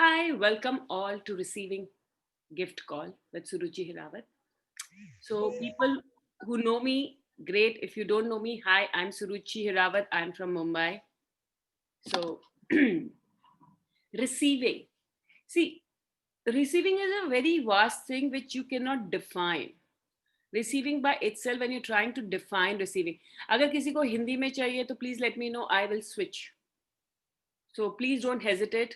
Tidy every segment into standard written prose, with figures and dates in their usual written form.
Hi, welcome all to Receiving Gift Call with Suruchi Hirawat. So, people who know me, great. If you don't know me, hi, I'm Suruchi Hirawat. I'm from Mumbai. So, receiving. See, receiving is a very vast thing which you cannot define. Receiving by itself, when you're trying to define receiving. अगर किसी को हिंदी में चाहिए तो please let me know. I will switch. So please don't hesitate.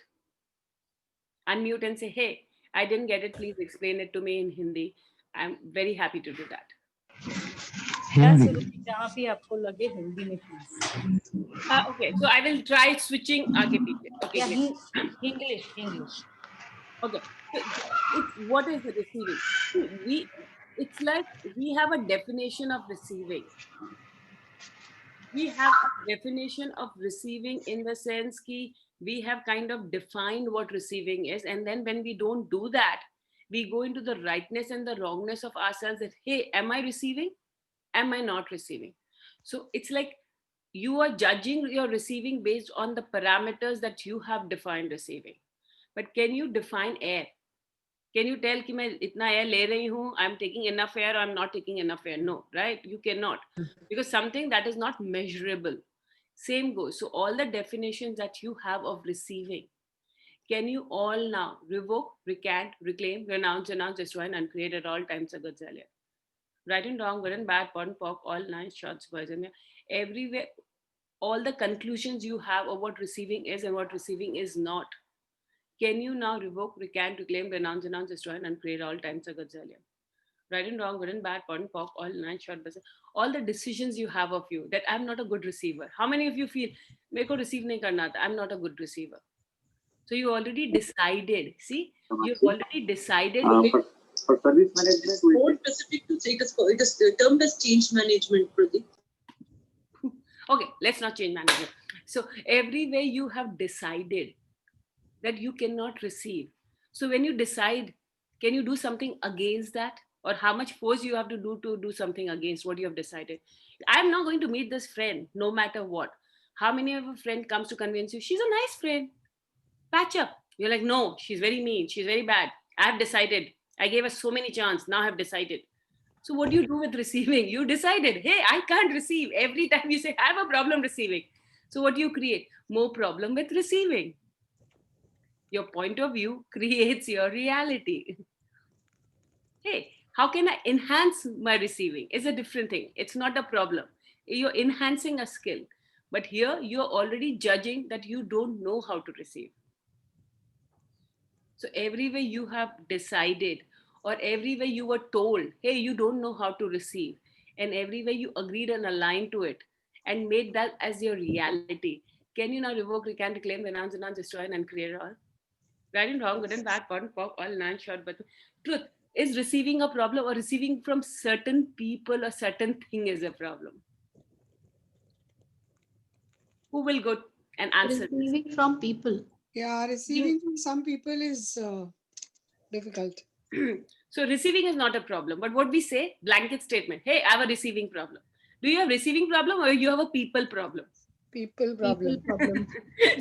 Unmute and say, hey, I didn't get it. Please explain it to me in Hindi. I'm very happy to do that. जहाँ भी आपको लगे हिंदी में please. Okay, so I will try switching आगे पीछे. Okay, English. Okay, so what is the receiving? It's like we have a definition of receiving. We have a definition of receiving in the sense that we have kind of defined what receiving is, and then when we don't do that, we go into the rightness and the wrongness of ourselves. That hey, am I receiving? Am I not receiving? So it's like you are judging your receiving based on the parameters that you have defined receiving. But can you define air? Can you tell कि मैं इतना air ले रही हूँ, I'm taking enough air or I'm not taking enough air? No, right? You cannot, because something that is not measurable. Same goes. So all the definitions that you have of receiving, can you all now revoke, recant, reclaim, renounce, announce, destroy, and uncreate at all times a Gazzalia? Right and wrong, good and bad, PON, POC, all nice shots, poison, everywhere, all the conclusions you have of what receiving is and what receiving is not. Can you now revoke, recant, reclaim, renounce, announce, destroy, and uncreate all times a Gazzalia? Right and wrong, good and bad, PON, POC, all nice short, poison, all the decisions you have of you that I'm not a good receiver. How many of you feel, मेरे को receive नहीं करना था, I'm not a good receiver? So you already decided. See, you already decided. For service management, more specific to say it is termed as change management, Pradeep. Okay, let's not change management. So everywhere you have decided that you cannot receive. So when you decide, can you do something against that? Or how much force you have to do something against what you have decided? I'm not going to meet this friend no matter what. How many of a friend comes to convince you, she's a nice friend, patch up? You're like, no, she's very mean, she's very bad. I've decided. I gave her so many chances. Now I've decided. So what do you do with receiving? You decided, hey, I can't receive. Every time you say, I have a problem receiving. So what do you create? More problem with receiving. Your point of view creates your reality. Hey, how can I enhance my receiving? It's a different thing. It's not a problem. You're enhancing a skill. But here you're already judging that you don't know how to receive. So everywhere you have decided, or everywhere you were told, hey, you don't know how to receive, and everywhere you agreed and aligned to it and made that as your reality, can you now revoke, recant, reclaim, renounce, announce, destroy, and uncreate all? Right and wrong, good and bad, PON, POC, all nine short, but truth. Is receiving a problem, or receiving from certain people or certain thing is a problem? Who will go and answer? Receiving from people. Yeah, receiving from some people is difficult. So receiving is not a problem, but what we say, blanket statement, hey, I have a receiving problem. Do you have receiving problem or you have a people problem? People problem.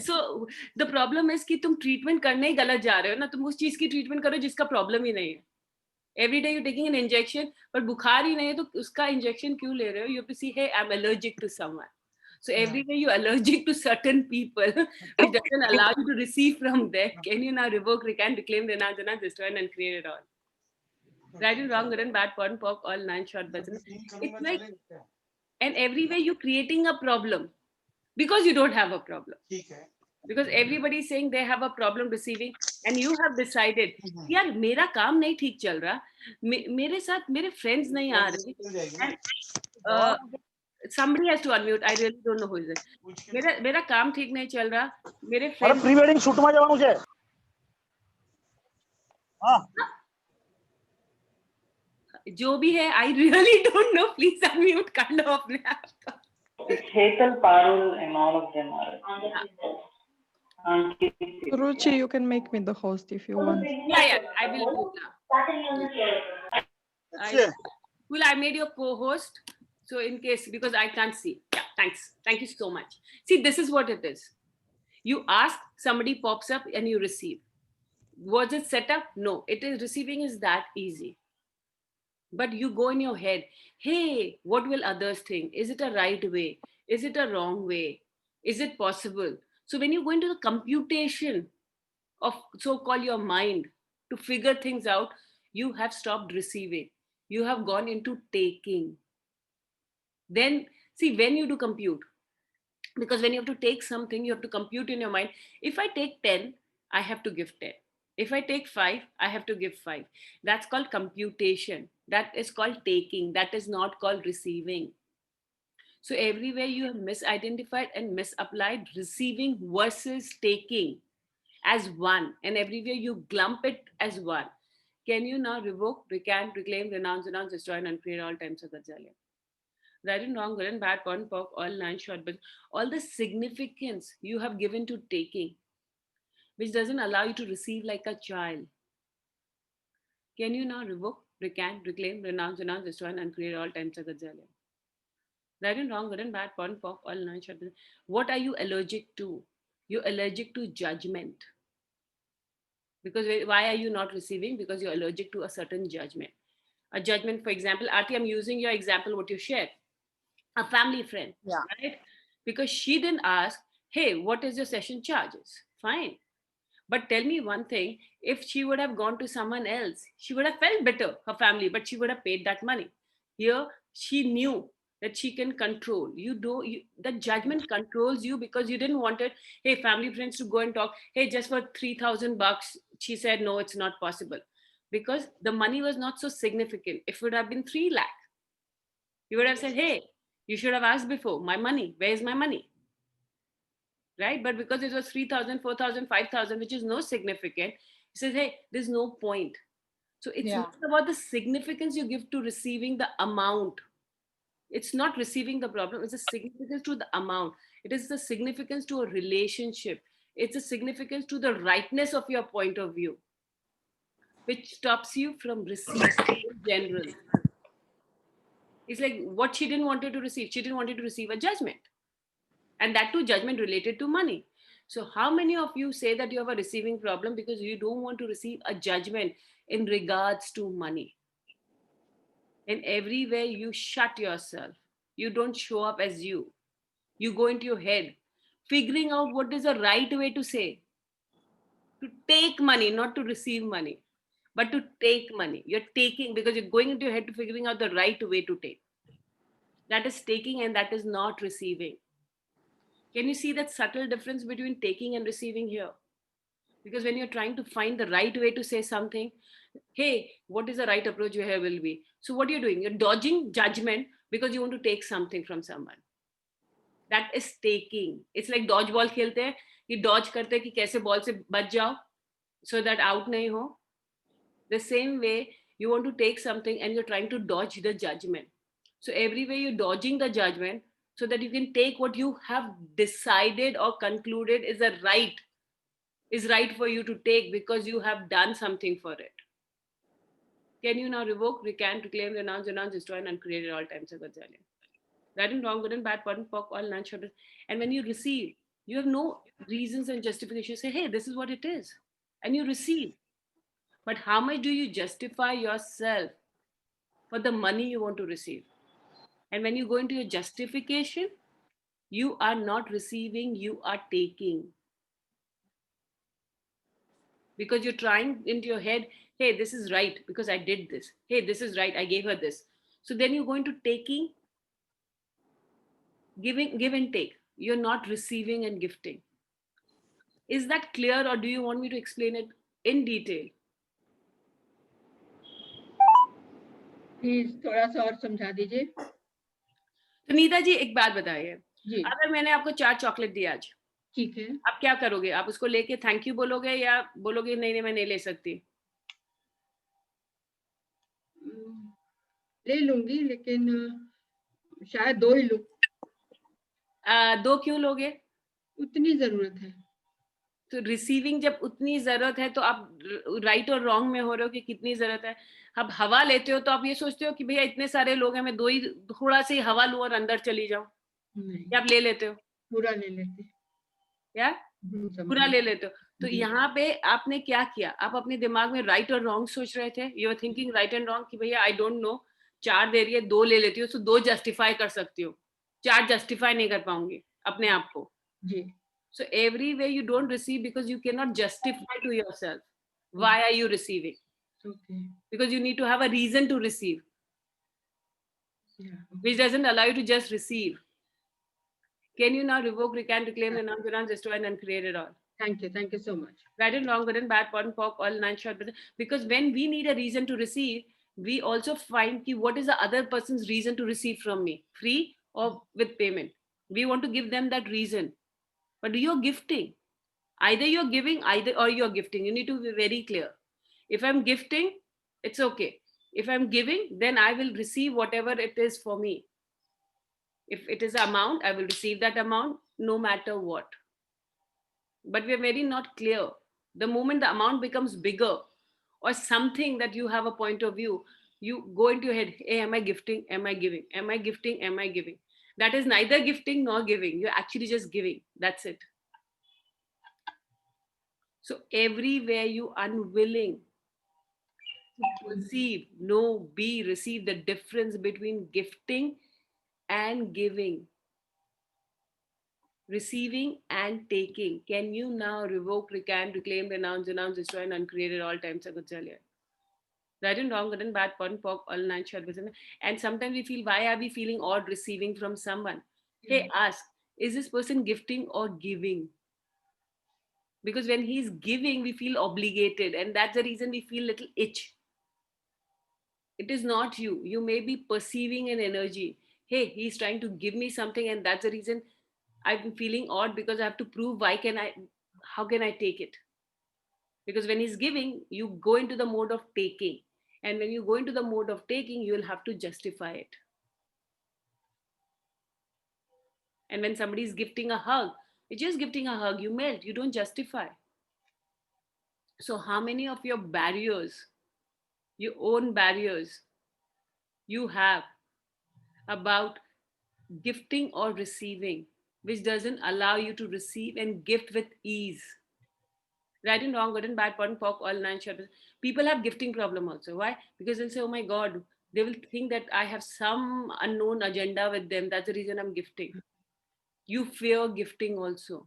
So the problem is कि तुम treatment करने ही गलत जा रहे हो ना, तुम उस चीज की treatment करो जिसका problem ही नहीं है. Every day you're taking an injection, but बुखार ही नहीं है तो उसका injection क्यों ले रहे हो? You have to see, hey, I'm allergic to someone. So every day you're allergic to certain people, which doesn't allow you to receive from there. Can you now revoke, recant, reclaim, renounce, destroy, and create it all? Right and wrong, good and bad, PON, POC, all nine short buttons. It's like, and everywhere you're creating a problem because you don't have a problem. Because everybody is saying they have a problem receiving, and you have decided, यार मेरा काम नहीं ठीक चल रहा, मेरे साथ मेरे friends नहीं आ रहे, and somebody has to unmute. I really don't know who is it. मेरा काम ठीक नहीं चल रहा, मेरे friends. प्री वेडिंग शूट में जवानू छे. हाँ. जो भी है, I really don't know. Please unmute कर लो अपने आप. Hetal, Parul, and all of them are. Ruchi, you can make me the host if you want. Yeah, I will do that. Well, I made your co-host, so in case, because I can't see. Yeah, thanks. Thank you so much. See, this is what it is. You ask, somebody pops up, and you receive. Was it set up? No, it is, receiving is that easy. But you go in your head, hey, what will others think? Is it a right way? Is it a wrong way? Is it possible? So when you go into the computation of so-called your mind to figure things out, you have stopped receiving. You have gone into taking. Then see, when you do compute, because when you have to take something, you have to compute in your mind. If I take 10, I have to give 10. If I take 5, I have to give 5. That's called computation. That is called taking. That is not called receiving. So everywhere you have misidentified and misapplied receiving versus taking as one, and everywhere you glump it as one. Can you now revoke, recant, reclaim, renounce, destroy, and uncreate all times of Gajalia? Right and wrong, good and bad, pun, pock, all nine short, but all the significance you have given to taking, which doesn't allow you to receive like a child. Can you now revoke, recant, reclaim, renounce, destroy, and uncreate all times of Gajalia? Right and wrong, good and bad, pun, pock, all nine short. What are you allergic to? You're allergic to judgment. Because why are you not receiving? Because you're allergic to a certain judgment. A judgment, for example, Aarti, I'm using your example, what you shared. A family friend, Yeah. right? Because she didn't ask, hey, what is your session charges? Fine. But tell me one thing, if she would have gone to someone else, she would have felt better, her family, but she would have paid that money. Here, she knew that she can control. The judgment controls you because you didn't want it. Hey, family friends to go and talk. Hey, just for $3,000, she said, no, it's not possible. Because the money was not so significant. If it would have been 3 lakh, you would have said, hey, you should have asked before, my money, where is my money? Right? But because it was 3,000, 4,000, 5,000, which is no significant, he says, hey, there's no point. So it's Yeah. not about the significance you give to receiving the amount. It's not receiving the problem, it's a significance to the amount. It is the significance to a relationship. It's a significance to the rightness of your point of view, which stops you from receiving in general. It's like what she didn't want to receive. She didn't want to receive a judgment. And that too, judgment related to money. So how many of you say that you have a receiving problem because you don't want to receive a judgment in regards to money? And everywhere you shut yourself. You don't show up as you. You go into your head, figuring out what is the right way to say. To take money, not to receive money, but to take money. You're taking because you're going into your head to figuring out the right way to take. That is taking and that is not receiving. Can you see that subtle difference between taking and receiving here? Because when you're trying to find the right way to say something, hey, what is the right approach here will be? So what you're doing, you're dodging judgment because you want to take something from someone. That is taking. It's like dodgeball खेलते हैं, ये dodge करते हैं कि कैसे ball से बच जाओ so that out नहीं हो. The same way, you want to take something and you're trying to dodge the judgment. So everywhere you're dodging the judgment so that you can take what you have decided or concluded is right for you to take because you have done something for it. Can you now revoke, recant, reclaim, renounce, destroy, and uncreate at all times of Gajalia? Right and wrong, good and bad, pardon, pock, all none short. And when you receive, you have no reasons and justification. Say, hey, this is what it is. And you receive. But how much do you justify yourself for the money you want to receive? And when you go into your justification, you are not receiving, you are taking. Because you're trying into your head, hey, this is right because I did this. Hey, this is right, I gave her this. So then you go into taking, giving, give and take. You're not receiving and gifting. Is that clear or do you want me to explain it in detail? Please थोड़ा सा और समझा दीजिए. तो नीता जी एक बात बताइए, जी अगर मैंने आपको 4 चॉकलेट दिया आज, ठीक है. आप क्या करोगे? आप उसको लेके थैंक यू बोलोगे या बोलोगे नहीं नहीं मैं नहीं ले सकती? ले लूंगी लेकिन शायद 2 ही लूं. 2 क्यों लोगे? उतनी जरूरत है. तो रिसीविंग जब उतनी जरूरत है तो आप राइट और रॉन्ग में हो रहे हो कि कितनी जरूरत है. अब हवा लेते हो तो आप ये सोचते हो कि भैया इतने सारे लोग हैं, मैं 2 ही थोड़ा सी हवा लूं और अंदर चली जाऊं, नहीं या आप ले लेते हो? पूरा ले लेते. या पूरा ले लेते हो? तो यहाँ पे आपने क्या किया, आप अपने दिमाग में राइट और रॉन्ग सोच रहे थे. You are thinking right and wrong कि भैया आई डोंट नो, 4 दे रही है, 2 ले लेती हूँ, तो 2 जस्टिफाई कर सकती हो, 4 जस्टिफाई नहीं कर पाऊंगी अपने आप को. जी. So everywhere you don't receive because you cannot justify to yourself why are you receiving, Okay. because you need to have a reason to receive, Yeah. which doesn't allow you to just receive. Can you now revoke, recant, reclaim, renounce, renounce, destroy, and uncreate it all? Thank you. Thank you so much. Right and wrong, good and bad, POD and POC, all 9 short. Because when we need a reason to receive, we also find ki what is the other person's reason to receive from me, free or with payment. We want to give them that reason. But you're gifting. Either you're giving, either or you're gifting. You need to be very clear. If I'm gifting, it's okay. If I'm giving, then I will receive whatever it is for me. If it is amount, I will receive that amount no matter what. But we're very not clear. The moment the amount becomes bigger or something that you have a point of view, you go into your head, hey, am I gifting? Am I giving? Am I gifting? Am I giving? That is neither gifting nor giving. You're actually just giving. That's it. So everywhere you unwilling to perceive, know, be, receive the difference between gifting and giving, receiving and taking. Can you now revoke, recant, reclaim, renounce, destroy, and uncreate at all times? Right and wrong, good and bad, POD and POC, all 9 short. And sometimes we feel, why are we feeling odd receiving from someone? Hey, ask, is this person gifting or giving? Because when he's giving, we feel obligated, and that's the reason we feel little itch. It is not you. You may be perceiving an energy. Hey, he's trying to give me something, and that's the reason I'm feeling odd, because I have to prove how can I take it? Because when he's giving, you go into the mode of taking. And when you go into the mode of taking, you'll have to justify it. And when somebody is gifting a hug, you're just gifting a hug, you melt, you don't justify. So how many of your barriers, your own barriers, you have about gifting or receiving, which doesn't allow you to receive and gift with ease? Right and wrong, good and bad, POD and POC, all 9 short. People have gifting problem also. Why? Because they'll say, oh my God, they will think that I have some unknown agenda with them. That's the reason I'm gifting. You fear gifting also.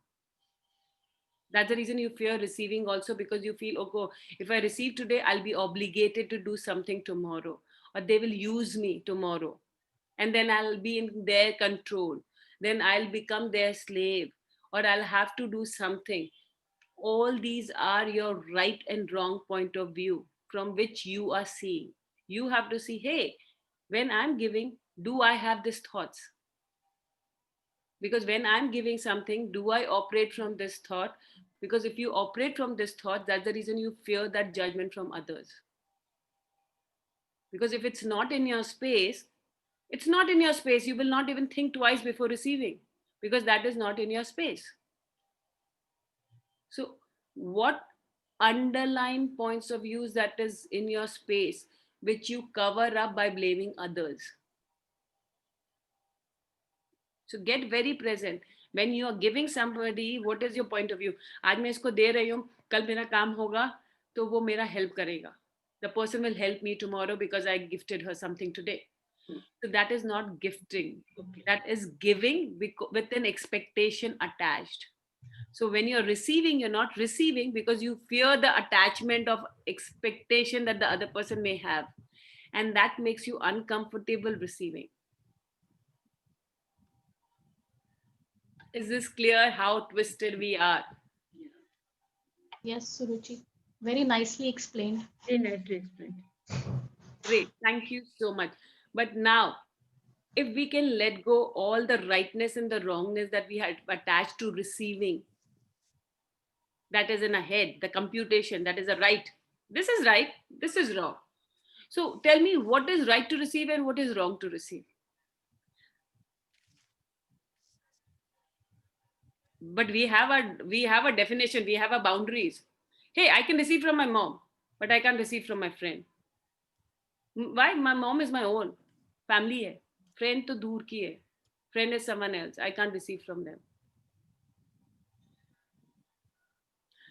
That's the reason you fear receiving also, because you feel, okay, if I receive today, I'll be obligated to do something tomorrow, or they will use me tomorrow. And then I'll be in their control. Then I'll become their slave, or I'll have to do something. All these are your right and wrong point of view from which you are seeing. You have to see, hey, when I'm giving, do I have these thoughts? Because when I'm giving something, do I operate from this thought? Because if you operate from this thought, that's the reason you fear that judgment from others. Because if it's not in your space, it's not in your space. You will not even think twice before receiving, because that is not in your space. So what underlying points of views that is in your space, which you cover up by blaming others? So get very present. When you are giving somebody, what is your point of view? आज मैं इसको दे रही हूँ, कल मेरा काम होगा तो वो मेरा help करेगा. The person will help me tomorrow because I gifted her something today. So that is not gifting. That is giving with an expectation attached. So when you're receiving, you're not receiving because you fear the attachment of expectation that the other person may have. And that makes you uncomfortable receiving. Is this clear how twisted we are? Yes, Suruchi. Very nicely explained. Very nicely explained. Great. Thank you so much. But now, if we can let go all the rightness and the wrongness that we had attached to receiving, that is in a head, the computation, that is a right. This is right, this is wrong. So tell me, what is right to receive and what is wrong to receive? But we have a definition, we have a boundaries. Hey, I can receive from my mom, but I can't receive from my friend. Why? My mom is my own. Family hai. Friend to dur ki hai. Friend is someone else. I can't receive from them.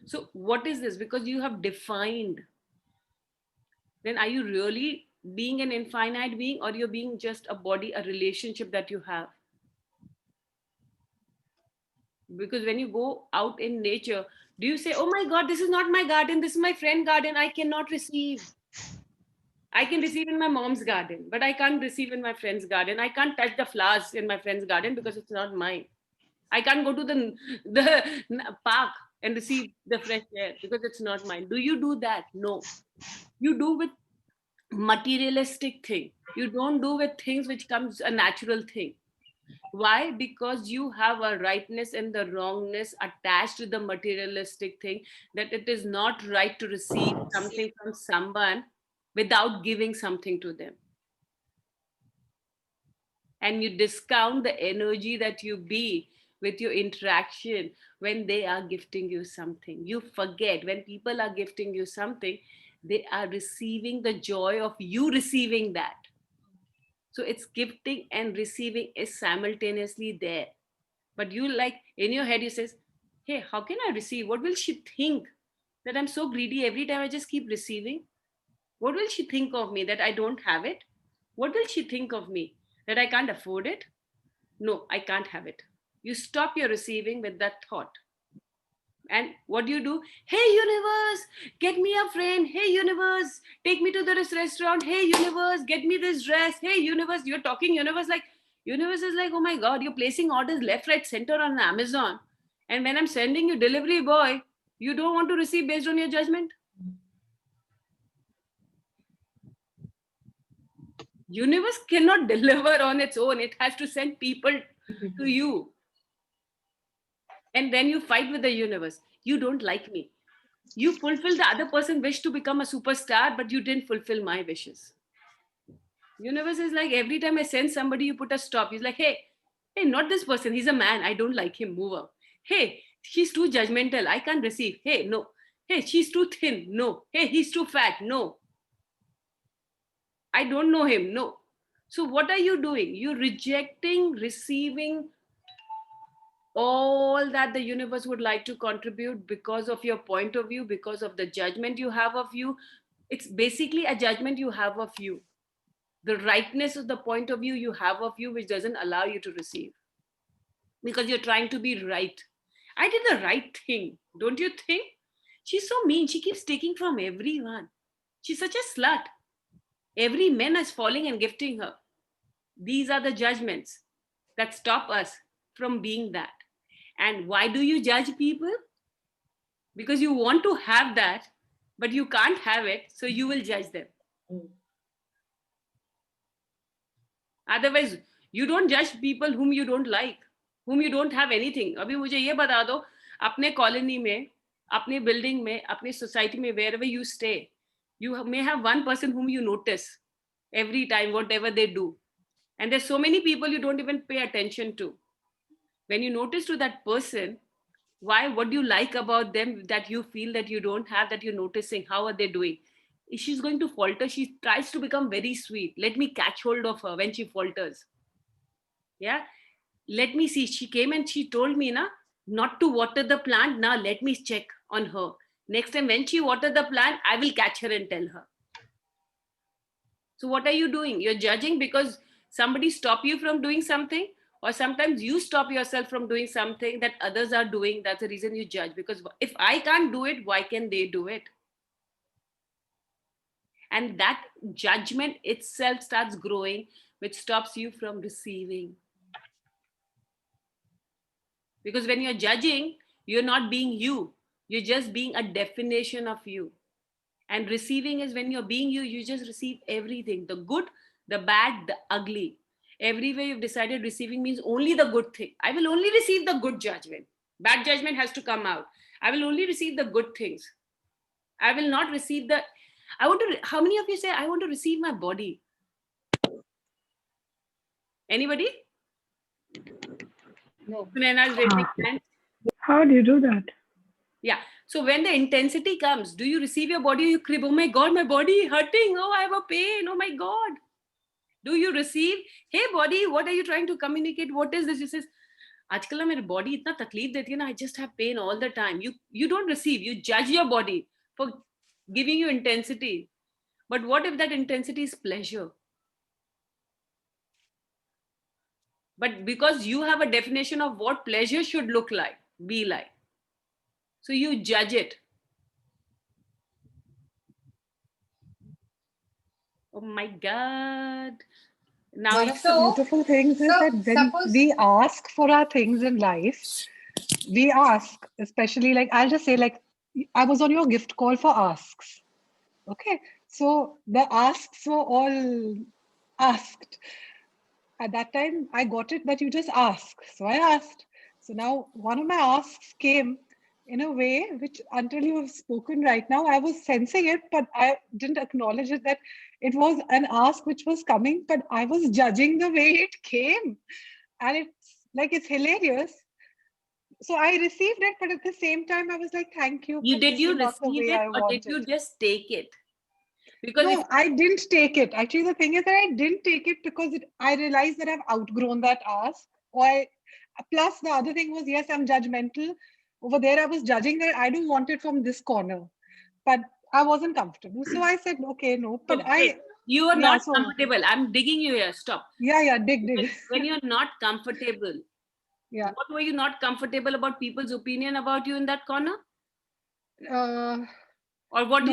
So what is this? Because you have defined, then are you really being an infinite being, or you're being just a body, a relationship that you have? Because when you go out in nature, do you say, oh my God, this is not my garden, this is my friend garden, I cannot receive? I can receive in my mom's garden, but I can't receive in my friend's garden. I can't touch the flowers in my friend's garden because it's not mine. I can't go to the park and receive the fresh air because it's not mine. Do you do that? No. You do with materialistic thing. You don't do with things which comes a natural thing. Why? Because you have a rightness and the wrongness attached to the materialistic thing, that it is not right to receive something from someone without giving something to them. And you discount the energy that you be with your interaction when they are gifting you something. You forget when people are gifting you something, they are receiving the joy of you receiving that. So it's gifting and receiving is simultaneously there. But you, like, in your head, you says, hey, how can I receive? What will she think? That I'm so greedy every time I just keep receiving? What will she think of me that I don't have it? What will she think of me that I can't afford it? No, I can't have it. You stop your receiving with that thought. And what do? Hey, universe, get me a friend. Hey, universe, take me to this restaurant. Hey, universe, get me this dress. Hey, universe, you're talking universe like, universe is like, oh my God, you're placing orders left, right, center on Amazon. And when I'm sending you delivery boy, you don't want to receive based on your judgment? Universe cannot deliver on its own. It has to send people to you. And then you fight with the universe. You don't like me. You fulfill the other person's wish to become a superstar, but you didn't fulfill my wishes. Universe is like, every time I send somebody, you put a stop. He's like, hey, not this person. He's a man. I don't like him. Move out. Hey, she's too judgmental. I can't receive. Hey, no. Hey, she's too thin. No. Hey, he's too fat. No. I don't know him. No. So what are you doing? You're rejecting, receiving all that the universe would like to contribute because of your point of view, because of the judgment you have of you. It's basically a judgment you have of you. The rightness of the point of view you have of you, which doesn't allow you to receive. Because you're trying to be right. I did the right thing. Don't you think? She's so mean. She keeps taking from everyone. She's such a slut. Every man is falling and gifting her. These are the judgments that stop us from being that. And why do you judge people? Because you want to have that, but you can't have it, so you will judge them. Otherwise, you don't judge people whom you don't like, whom you don't have anything. अभी मुझे ये बता दो, अपने colony में, अपने building में, अपने सोसाइटी में, wherever you stay, you may have one person whom you notice every time, whatever they do. And there's so many people you don't even pay attention to. When you notice to that person, why, what do you like about them that you feel that you don't have, that you're noticing? How are they doing? If she's going to falter, she tries to become very sweet. Let me catch hold of her when she falters. Yeah. Let me see. She came and she told me not to water the plant. Now let me check on her. Next time when she water the plant, I will catch her and tell her. So what are you doing? You're judging because somebody stopped you from doing something, or sometimes you stop yourself from doing something that others are doing. That's the reason you judge. Because if I can't do it, why can they do it? And that judgment itself starts growing, which stops you from receiving. Because when you're judging, you're not being you. You're just being a definition of you. And receiving is when you're being you, you just receive everything. The good, the bad, the ugly. Everywhere you've decided receiving means only the good thing. I will only receive the good judgment. Bad judgment has to come out. I will only receive the good things. I will not receive the... how many of you say, I want to receive my body? Anybody? No. How do you do that? Yeah. So when the intensity comes, do you receive your body? You crib, oh my God, my body hurting. Oh, I have a pain. Oh my God. Do you receive, hey body, what are you trying to communicate? What is this? You says, आजकल ना मेरी body इतना तकलीफ देती है ना, I just have pain all the time. You don't receive, you judge your body for giving you intensity. But what if that intensity is pleasure? But because you have a definition of what pleasure should look like, be like, so you judge it. Oh my God. Now One of the beautiful things is that when we ask for our things in life, we ask, especially like, I'll just say, like, I was on your gift call for asks. Okay. So the asks were all asked. At that time, I got it that you just ask. So I asked. So now one of my asks came in a way which, until you have spoken right now, I was sensing it, but I didn't acknowledge it, that it was an ask which was coming, but I was judging the way it came. And it's like, it's hilarious. So I received it, but at the same time, I was like, thank you. Did you receive it, or did you just take it? Because no, I didn't take it. Actually, the thing is that I didn't take it because I realized that I've outgrown that ask. Plus, the other thing was, yes, I'm judgmental. Over there, I was judging that I don't want it from this corner. But I wasn't comfortable. So I said, okay, no. But you are not comfortable. I'm digging you here. Stop. Yeah, dig. When you're not comfortable, what were you not comfortable about people's opinion about you in that corner? Or what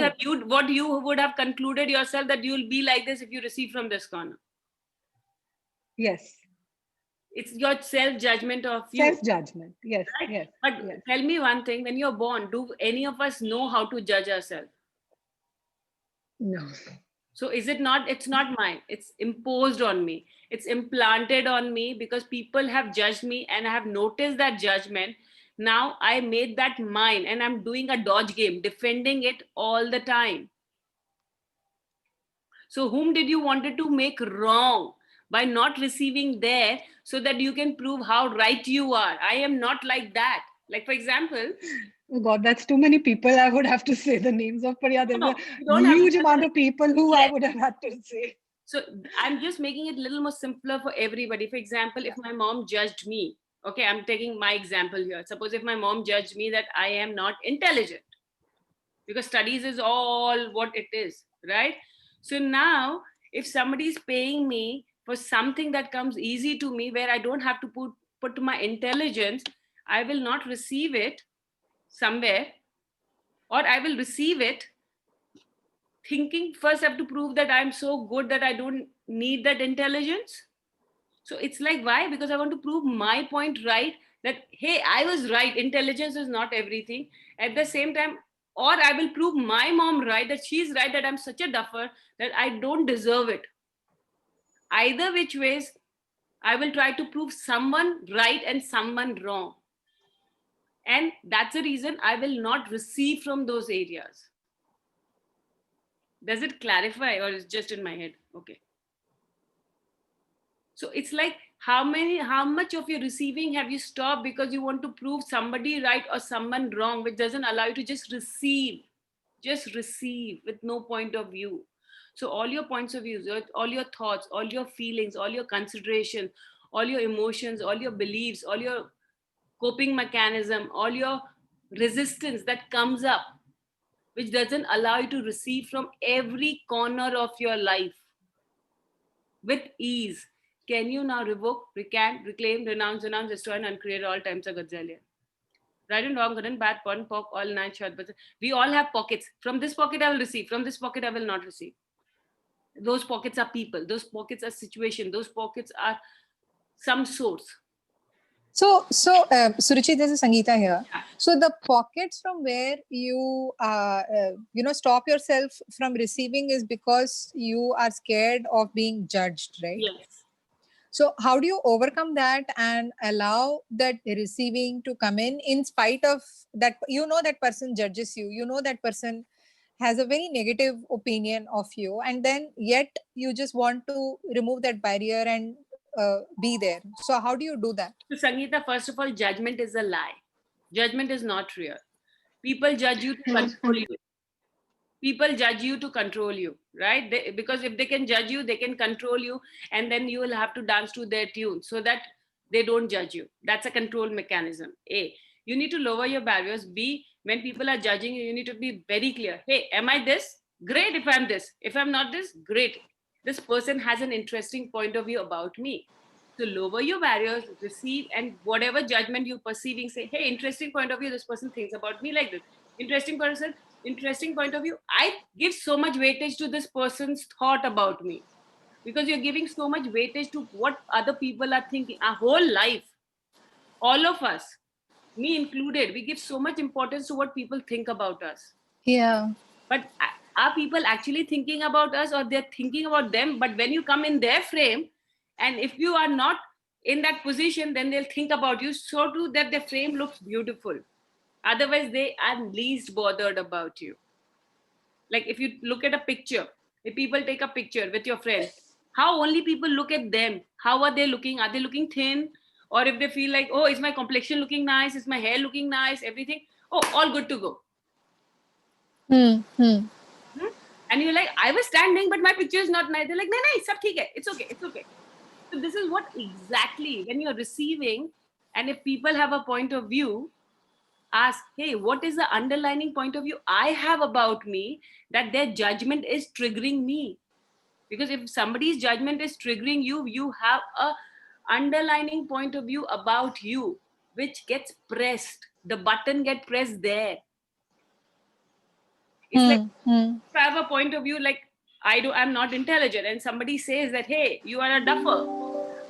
you would have concluded yourself that you'll be like this if you receive from this corner? Yes. It's your self-judgment of you. Self-judgment, yes, right? Yes. But yes. Tell me one thing, when you're born, do any of us know how to judge ourselves? No. So it's not mine. It's imposed on me. It's implanted on me because people have judged me and I have noticed that judgment. Now I made that mine and I'm doing a dodge game, defending it all the time. So whom did you wanted to make wrong by not receiving there so that you can prove how right you are? I am not like that. Like, for example, oh God, that's too many people I would have to say the names of. But yeah, there's a huge amount of people who I would have had to say. So I'm just making it a little more simpler for everybody. For example, if my mom judged me, okay, I'm taking my example here. Suppose if my mom judged me that I am not intelligent, because studies is all what it is, right? So now, if somebody is paying me for something that comes easy to me, where I don't have to put my intelligence, I will not receive it somewhere, or I will receive it thinking first I have to prove that I'm so good that I don't need that intelligence. So it's like, why? Because I want to prove my point right, that, hey, I was right. Intelligence is not everything. At the same time, or I will prove my mom right, that she's right, that I'm such a duffer, that I don't deserve it. Either which ways, I will try to prove someone right and someone wrong. And that's the reason I will not receive from those areas. Does it clarify, or is just in my head? Okay. So it's like, how much of your receiving have you stopped because you want to prove somebody right or someone wrong, which doesn't allow you to just receive with no point of view. So all your points of view, all your thoughts, all your feelings, all your consideration, all your emotions, all your beliefs, all your coping mechanism, all your resistance that comes up, which doesn't allow you to receive from every corner of your life with ease. Can you now revoke, recant, reclaim, renounce, destroy, and uncreate all times of Godzilla? Right and wrong, good and bad, pun, pock, all nine short. But we all have pockets. From this pocket, I will receive. From this pocket, I will not receive. Those pockets are people. Those pockets are situation. Those pockets are some source. So Suruchi, this is Sangeeta here. So the pockets from where you, stop yourself from receiving is because you are scared of being judged, right? Yes. So how do you overcome that and allow that receiving to come in spite of that? You know that person judges you. You know that person has a very negative opinion of you, and then yet you just want to remove that barrier and be there. So how do you do that? So Sangeeta, first of all, judgment is a lie. Judgment is not real. People judge you to control you. People judge you to control you, right? Because if they can judge you, they can control you, and then you will have to dance to their tune. So that they don't judge you. That's a control mechanism. A, you need to lower your barriers. B, when people are judging you, you need to be very clear. Hey, am I this? Great if I'm this. If I'm not this, great. This person has an interesting point of view about me. So lower your barriers, receive, and whatever judgment you're perceiving, say, hey, interesting point of view, this person thinks about me like this. Interesting person, interesting point of view. I give so much weightage to this person's thought about me, because you're giving so much weightage to what other people are thinking. Our whole life, all of us, me included, we give so much importance to what people think about us. Yeah. But are people actually thinking about us, or they're thinking about them? But when you come in their frame, and if you are not in that position, then they'll think about you so too that their frame looks beautiful. Otherwise, they are least bothered about you. Like if you look at a picture, if people take a picture with your friend, how only people look at them? How are they looking? Are they looking thin? Or if they feel like, oh, is my complexion looking nice? Is my hair looking nice? Everything. Oh, all good to go. And you're like, I was standing, but my picture is not nice. They're like, no, sab theek hai. It's okay. It's okay. So this is what exactly when you're receiving, and if people have a point of view, ask, hey, what is the underlying point of view I have about me that their judgment is triggering me? Because if somebody's judgment is triggering you, you have a underlying point of view about you, which gets pressed. The button gets pressed there. It's like if I have a point of view like I'm not intelligent, and somebody says that, hey, you are a duffer,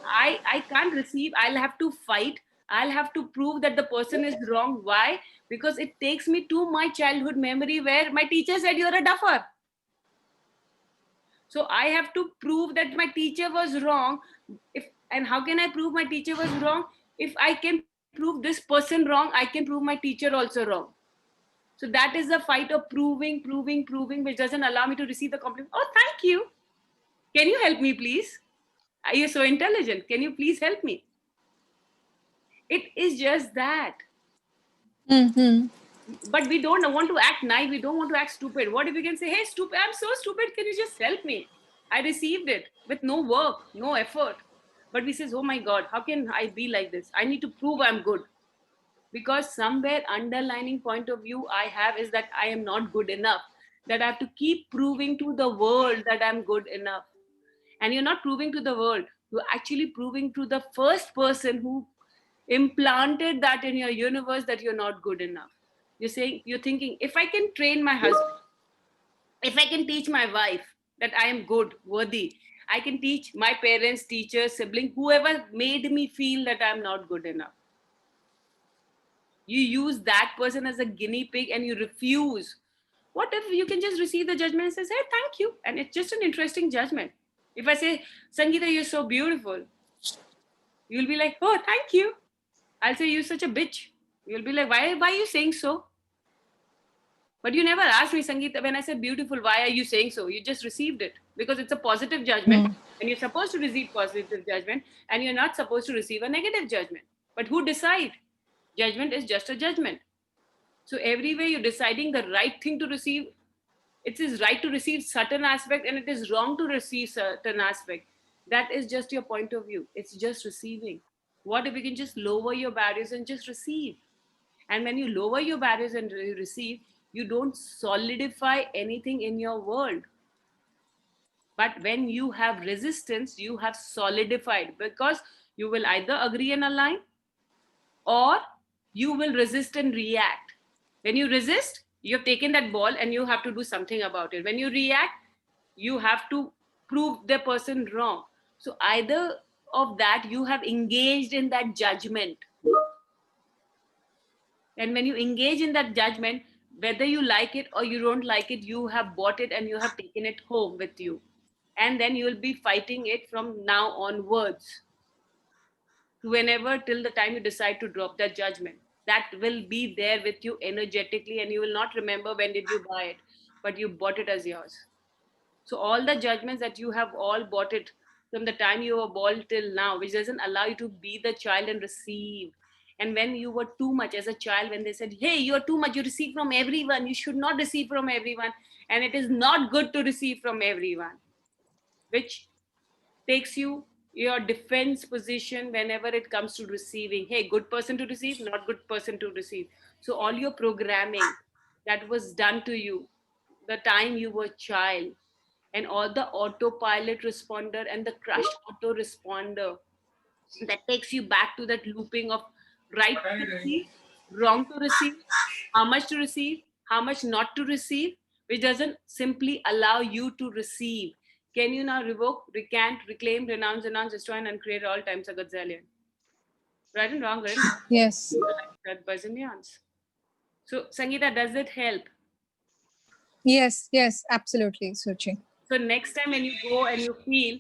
I can't receive. I'll have to fight. I'll have to prove that the person is wrong. Why? Because it takes me to my childhood memory where my teacher said you're a duffer. So I have to prove that my teacher was wrong. And how can I prove my teacher was wrong? If I can prove this person wrong, I can prove my teacher also wrong. So that is the fight of proving, which doesn't allow me to receive the compliment. Oh, thank you. Can you help me, please? Are you so intelligent? Can you please help me? It is just that. But we don't want to act nice. We don't want to act stupid. What if you can say, hey, stupid, I'm so stupid. Can you just help me? I received it with no work, no effort. But we says, oh my God, how can I be like this? I need to prove I'm good. Because somewhere underlying point of view I have is that I am not good enough. That I have to keep proving to the world that I'm good enough. And you're not proving to the world. You're actually proving to the first person who implanted that in your universe that you're not good enough. You're thinking, if I can train my husband, if I can teach my wife that I am good, worthy, I can teach my parents, teachers, sibling, whoever made me feel that I'm not good enough. You use that person as a guinea pig and you refuse. What if you can just receive the judgment and says, hey, thank you. And it's just an interesting judgment. If I say, Sangeeta, you're so beautiful, you'll be like, oh, thank you. I'll say, you're such a bitch. You'll be like, why are you saying so? But you never asked me, Sangeeta, when I said beautiful, why are you saying so? You just received it because it's a positive judgment and you're supposed to receive positive judgment and you're not supposed to receive a negative judgment. But who decide? Judgment is just a judgment. So everywhere you're deciding the right thing to receive, it is right to receive certain aspect and it is wrong to receive certain aspect. That is just your point of view. It's just receiving. What if you can just lower your barriers and just receive? And when you lower your barriers and receive, you don't solidify anything in your world. But when you have resistance, you have solidified, because you will either agree and align or you will resist and react. When you resist, you have taken that ball and you have to do something about it. When you react, you have to prove the person wrong. So either of that, you have engaged in that judgment. And when you engage in that judgment, whether you like it or you don't like it, you have bought it and you have taken it home with you. And then you will be fighting it from now onwards. Whenever, till the time you decide to drop that judgment, that will be there with you energetically and you will not remember when did you buy it, but you bought it as yours. So all the judgments that you have all bought it from the time you were born till now, which doesn't allow you to be the child and receive. And when you were too much as a child, when they said, hey, you're too much, you receive from everyone, you should not receive from everyone. And it is not good to receive from everyone, which takes you your defense position whenever it comes to receiving. Hey, good person to receive, not good person to receive. So all your programming that was done to you the time you were a child, and all the autopilot responder and the crushed auto responder that takes you back to that looping of right to receive, wrong to receive, how much not to receive, which doesn't simply allow you to receive. Can you now revoke, recant, reclaim, renounce, destroy, and uncreate at all times a gazillion? Right and wrong, right? Yes. That bazillions. So, Sangeeta, does it help? Yes, yes, absolutely, Suchi. So next time when you go and you feel,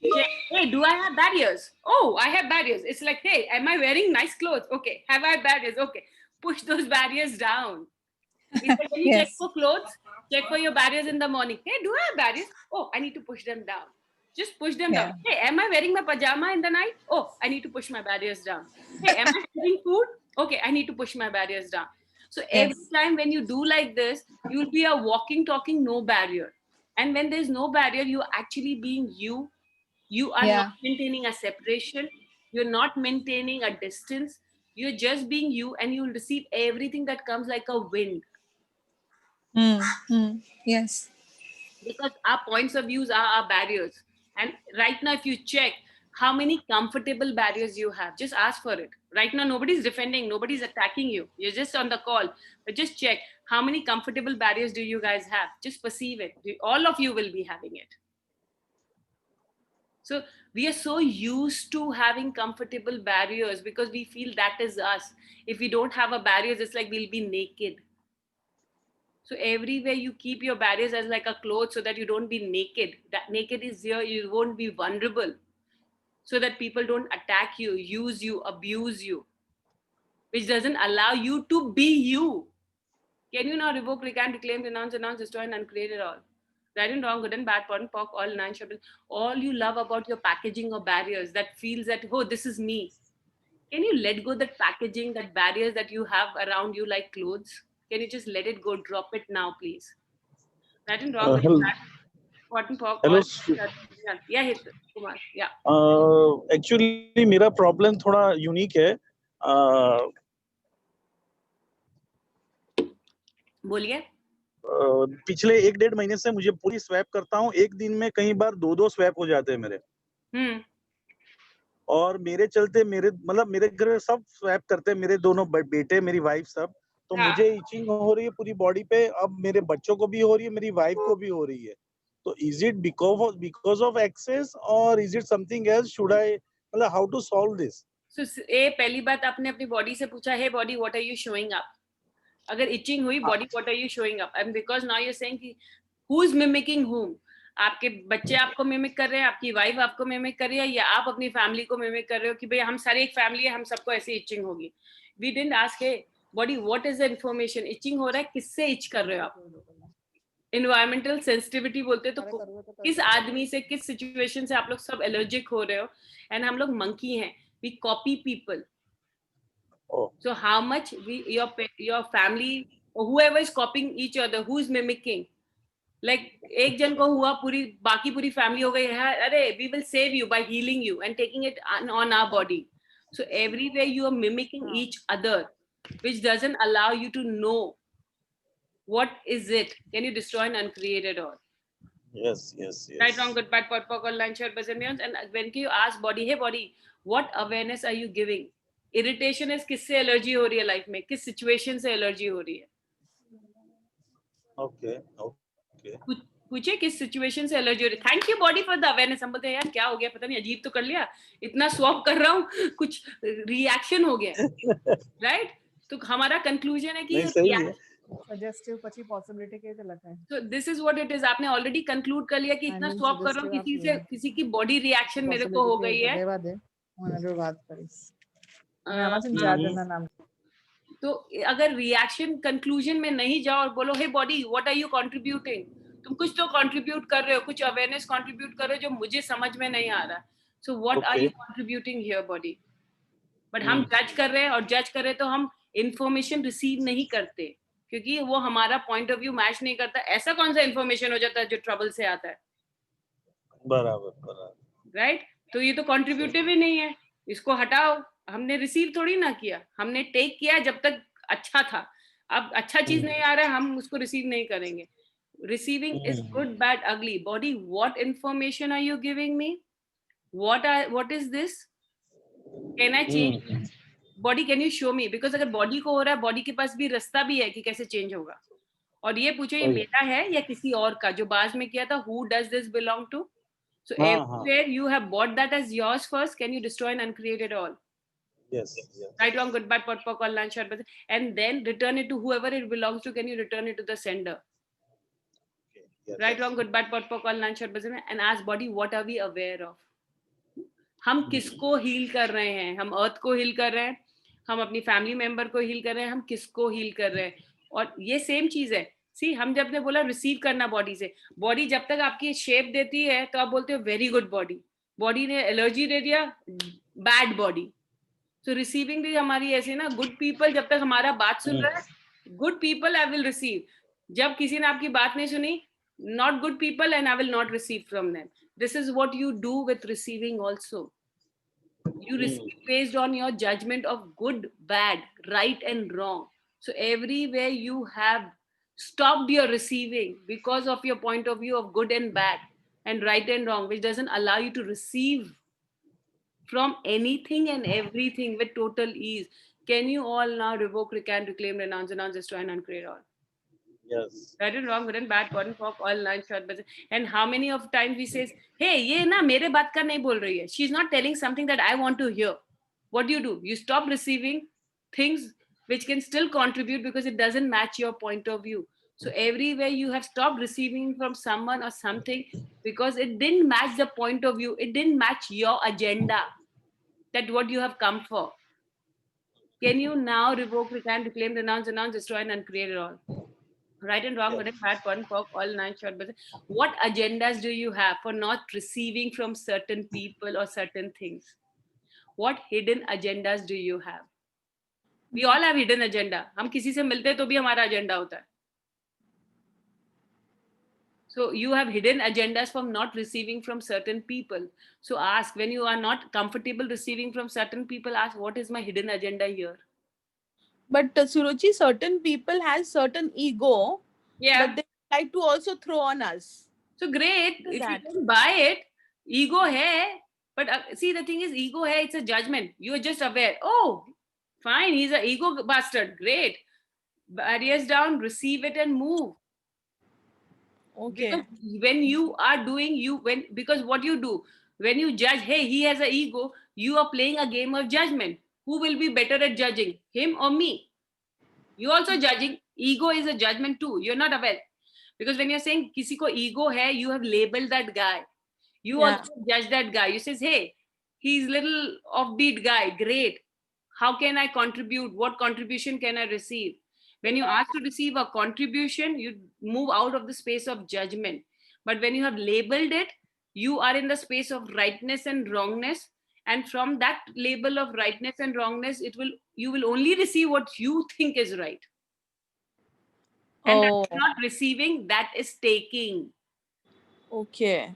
check, hey, do I have barriers? Oh, I have barriers. It's like, hey, am I wearing nice clothes? Okay. Have I barriers? Okay. Push those barriers down. It's like when you check Yes. for clothes, check for your barriers in the morning. Hey, do I have barriers? Oh, I need to push them down. Just push them Yeah. down. Hey, am I wearing my pajama in the night? Oh, I need to push my barriers down. Hey, am I eating food? Okay, I need to push my barriers down. So every Yes. time when you do like this, you'll be a walking, talking, no barrier. And when there's no barrier, you're actually being you. You are not maintaining a separation. You're not maintaining a distance. You're just being you, and you'll receive everything that comes like a wind. Yes. Because our points of views are our barriers. And right now, if you check how many comfortable barriers you have, just ask for it. Right now, nobody's defending, nobody's attacking you. You're just on the call. But just check how many comfortable barriers do you guys have? Just perceive it. All of you will be having it. So we are so used to having comfortable barriers because we feel that is us. If we don't have a barriers, it's like we'll be naked. So everywhere you keep your barriers as like a cloth so that you don't be naked. That naked is here, you won't be vulnerable. So that people don't attack you, use you, abuse you, which doesn't allow you to be you. Can you now revoke, recant, reclaim, renounce, destroy, and uncreate it all? Right and wrong, good and bad, pot and pock, all nine shabbles. All you love about your packaging or barriers that feels that, oh, this is me. Can you let go that packaging, that barriers that you have around you like clothes? Can you just let it go? Drop it now, please. Right and wrong, good and bad, pot and pock, all. Yeah, hit Kumar. Yeah. Actually, मेरा problem थोड़ा unique है. बोलिए. पिछले 1-1.5 महीने से मुझे पूरी swap करता हूँ. एक दिन में कई बार 2-2 स्वैप हो जाते हैं मेरे. और मेरे चलते मेरे घर में सब स्वैप करते हैं, मेरे दोनों बेटे, मेरी वाइफ सब. तो मुझे इचिंग हो रही है पूरी बॉडी पे. अब मेरे बच्चों को भी हो रही है, मेरी वाइफ को भी हो रही है. तो is it because of access और is it something else? Should I how to solve this? So पहली बात आपने अपनी बॉडी से पूछा है, body what are you showing up? अगर इचिंग हुई, body what are you showing up? And because now you are saying कि हु इज मिमिकिंग हुम? आपके बच्चे आपको मिमिक कर रहे हैं, आपकी वाइफ आपको मिमिक कर रही है, या आप अपनी फैमिली को मिमिक कर रहे हो कि भाई हम सारे एक फैमिली है, हम सबको ऐसी इचिंग होगी. We didn't ask hey body what is the information. Itching हो रहा है, किससे इच कर रहे हो आप? एनवायरमेंटल सेंसिटिविटी बोलते हैं. तो किस आदमी से, किस सिचुएशन से आप लोग सब एलर्जिक हो रहे हो? एंड हम लोग मंकी हैं, we copy people. So how much your family or whoever is copying each other, who is mimicking? Like एक जन को हुआ, बाकी पूरी फैमिली हो गई है. अरे we will save you by healing you and taking it on our body. So everywhere you are mimicking each other, which doesn't allow you to know what is it. Can you destroy and uncreate it all? Yes. Right, wrong, good, bad, pot, pock, all nine short bazillions. And when you ask body, hey body, what awareness are you giving? Irritation है, किससे allergy हो रही है life में, किस situation से allergy हो रही है? ओके. पूछे किस सिचुएशन से एलर्जी हो रही है. Thank you body for the awareness. हम बोलते हैं यार क्या हो गया, पता नहीं, अजीब तो कर लिया, इतना स्वैप कर रहा हूँ, कुछ रिएक्शन हो गया. राइट. तो हमारा कंक्लूजन है कि सजेस्टिव पची पॉसिबिलिटी के लगता है. So this is what it is. आपने ऑलरेडी कंक्लूड कर लिया कि इतना स्वैप कर रहा हूँ, किसी की बॉडी रिएक्शन मेरे को हो गई है. तो अगर रिएक्शन कंक्लूजन में नहीं जाओ और बोलो hey body what are you contributing, तुम कुछ तो कंट्रीब्यूट कर रहे हो, कुछ अवेयरनेस कंट्रीब्यूट कर रहे हो जो मुझे समझ में नहीं आ रहा. So what are you contributing here buddy? But हम जज कर रहे हैं, और जज कर रहे तो हम इंफॉर्मेशन रिसीव नहीं करते क्योंकि वो हमारा पॉइंट ऑफ व्यू मैच नहीं करता. ऐसा कौन सा इंफॉर्मेशन हो जाता है जो ट्रबल से आता है? बराबर. राइट. तो ये तो कॉन्ट्रीब्यूटिव ही नहीं है, इसको हटाओ। हमने रिसीव थोड़ी ना किया, हमने टेक किया जब तक अच्छा था। अब अच्छा चीज नहीं आ रहा है, हम उसको रिसीव नहीं करेंगे। Receiving is good, bad, ugly. Body, what information are you giving me? What is this? Can I change? Body, can you show me? Because अगर body को हो रहा है, body के पास भी रास्ता भी है कि कैसे change होगा। और ये पूछो, ये मेरा है या किसी और का? जो बाज में किया था, who does this belong to? So everywhere you have bought that as yours first, can you destroy and uncreate it all? Yes. Right, wrong, good, bad, pot, pock, all, lunch, short, and then return it to whoever it belongs to. Can you return it to the sender? Right, wrong, good, bad, pot, pock, all, lunch, short, and ask body, what are we aware of? हम किसको heal कर रहे हैं? हम अर्थ को heal कर रहे हैं, हम अपनी फैमिली मेंबर को हील कर रहे हैं, हम किसको हील कर रहे हैं? और ये सेम चीज है। सी, हम जब ने बोला रिसीव करना बॉडी से, बॉडी जब तक आपकी शेप देती है तो आप बोलते हो वेरी गुड बॉडी। बॉडी ने एलर्जी दे दिया, बैड बॉडी। तो रिसीविंग भी हमारी ऐसी ना, गुड पीपल जब तक हमारा बात सुन रहा है, good people I will receive. जब किसी ने आपकी बात नहीं सुनी, not good people, and I will not receive from them. This is what you do with receiving also. You receive based on your judgment of good, bad, right and wrong. So everywhere you have stopped your receiving because of your point of view of good and bad and right and wrong, which doesn't allow you to receive from anything and everything with total ease. Can you all now revoke, recant, reclaim, renounce, destroy and uncreate all? Yes. Right and wrong, good and bad, pot and pock, all nine short. And how many of times we say, hey, ये ना मेरे बात का नहीं बोल रही है. She's not telling something that I want to hear. What do? You stop receiving things which can still contribute because it doesn't match your point of view. So everywhere you have stopped receiving from someone or something because it didn't match the point of view. It didn't match your agenda, that what you have come for. Can you now revoke, recant, reclaim, renounce, destroy and uncreate it all? Right and wrong, good and bad, pot and pock, all nine short. What agendas do you have for not receiving from certain people or certain things? What hidden agendas do you have? We all have hidden agenda. हम किसी से मिलते तो भी हमारा agenda होता है. So you have hidden agendas from not receiving from certain people. So ask, when you are not comfortable receiving from certain people, ask, what is my hidden agenda here? But Suruchi, certain people has certain ego, but they like to also throw on us. So great, if you can buy it, ego hai, but see, the thing is, ego hai, it's a judgment. You are just aware. Oh, fine, he's an ego bastard. Great. Barriers down, receive it and move. Okay. Because when you are doing, because what you do, when you judge, hey, he has an ego, you are playing a game of judgment. Who will be better at judging, him or me? You also judging. Ego is a judgment too. You're not aware. Because when you're saying kisi ko ego hai, you have labeled that guy. You also judge that guy. You says, hey, he's little offbeat guy. Great. How can I contribute? What contribution can I receive? When you ask to receive a contribution, you move out of the space of judgment. But when you have labeled it, you are in the space of rightness and wrongness. And from that label of rightness and wrongness, you will only receive what you think is right. And that's not receiving, that is taking. Okay.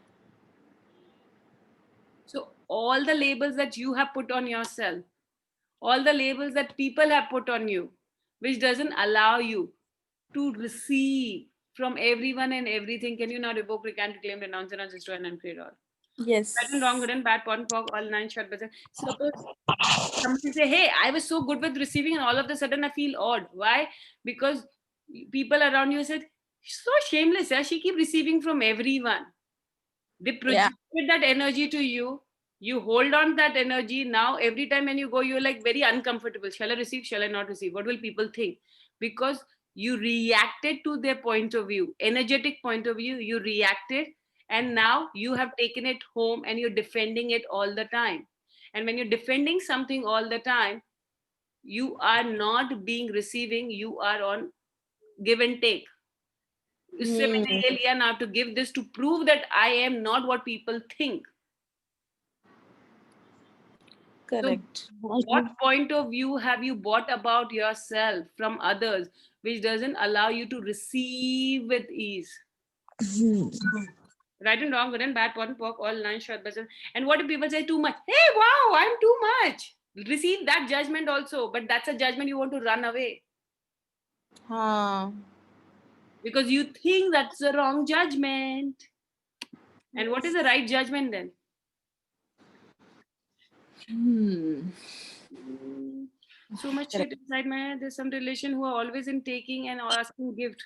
So all the labels that you have put on yourself, all the labels that people have put on you, which doesn't allow you to receive from everyone and everything, can you now revoke, recant, reclaim, renounce, destroy and uncreate all? Yes. Right and wrong, good and bad, pot and pock, all nine short. Suppose somebody say, hey, I was so good with receiving and all of a sudden I feel odd. Why? Because people around you said, she's so shameless, she keep receiving from everyone. They projected that energy to you. You hold on that energy. Now, every time when you go, you're like very uncomfortable. Shall I receive? Shall I not receive? What will people think? Because you reacted to their point of view, energetic point of view, you reacted. And now you have taken it home and you're defending it all the time. And when you're defending something all the time, you are not being receiving, you are on give and take. Now to give this to prove that I am not what people think. Correct. So what point of view have you bought about yourself from others, which doesn't allow you to receive with ease? Right and wrong, good and bad, pot and pork, all nine short buzzers. And what if people say too much? Hey, wow, I'm too much. Receive that judgment also, but that's a judgment you want to run away. Because you think that's the wrong judgment. And what is the right judgment then? So much shit inside my head. There's some relation who are always in taking and asking gift.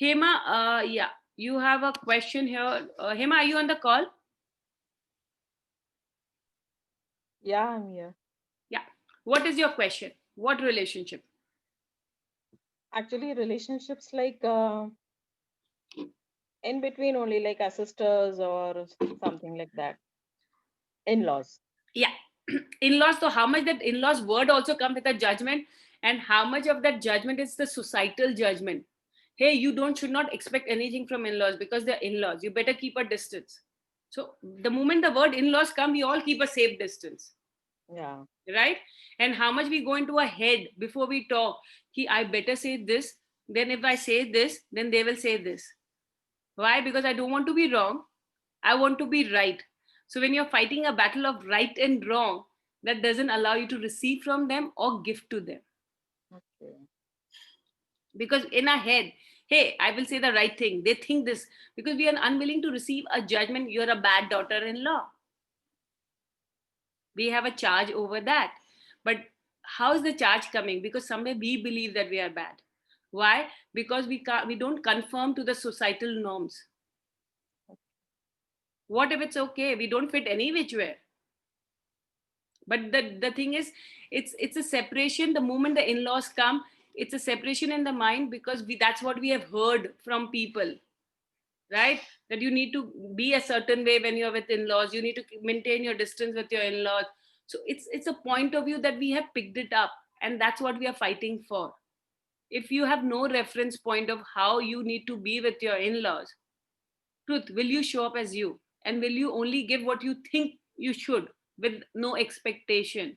Hema, yeah, you have a question here. Hema, are you on the call? Yeah, I'm here. Yeah. What is your question? What relationship? Actually, relationships like in between only, like as sisters or something like that. In-laws. Yeah. In-laws, so how much that in-laws word also comes with a judgment, and how much of that judgment is the societal judgment? Hey, you should not expect anything from in-laws because they're in-laws. You better keep a distance. So the moment the word in-laws come, we all keep a safe distance. Yeah. Right? And how much we go into our head before we talk. I better say this. Then if I say this, then they will say this. Why? Because I don't want to be wrong. I want to be right. So when you're fighting a battle of right and wrong, that doesn't allow you to receive from them or give to them. Okay. Because in our head, hey, I will say the right thing. They think this because we are unwilling to receive a judgment. You're a bad daughter-in-law. We have a charge over that. But how is the charge coming? Because somewhere we believe that we are bad. Why? Because we don't conform to the societal norms. What if it's okay? We don't fit any which way. But the thing is, it's a separation. The moment the in-laws come, it's a separation in the mind because that's what we have heard from people, right? That you need to be a certain way when you're with in-laws. You need to maintain your distance with your in-laws. So it's a point of view that we have picked it up, and that's what we are fighting for. If you have no reference point of how you need to be with your in-laws, truth, will you show up as you? And will you only give what you think you should with no expectation?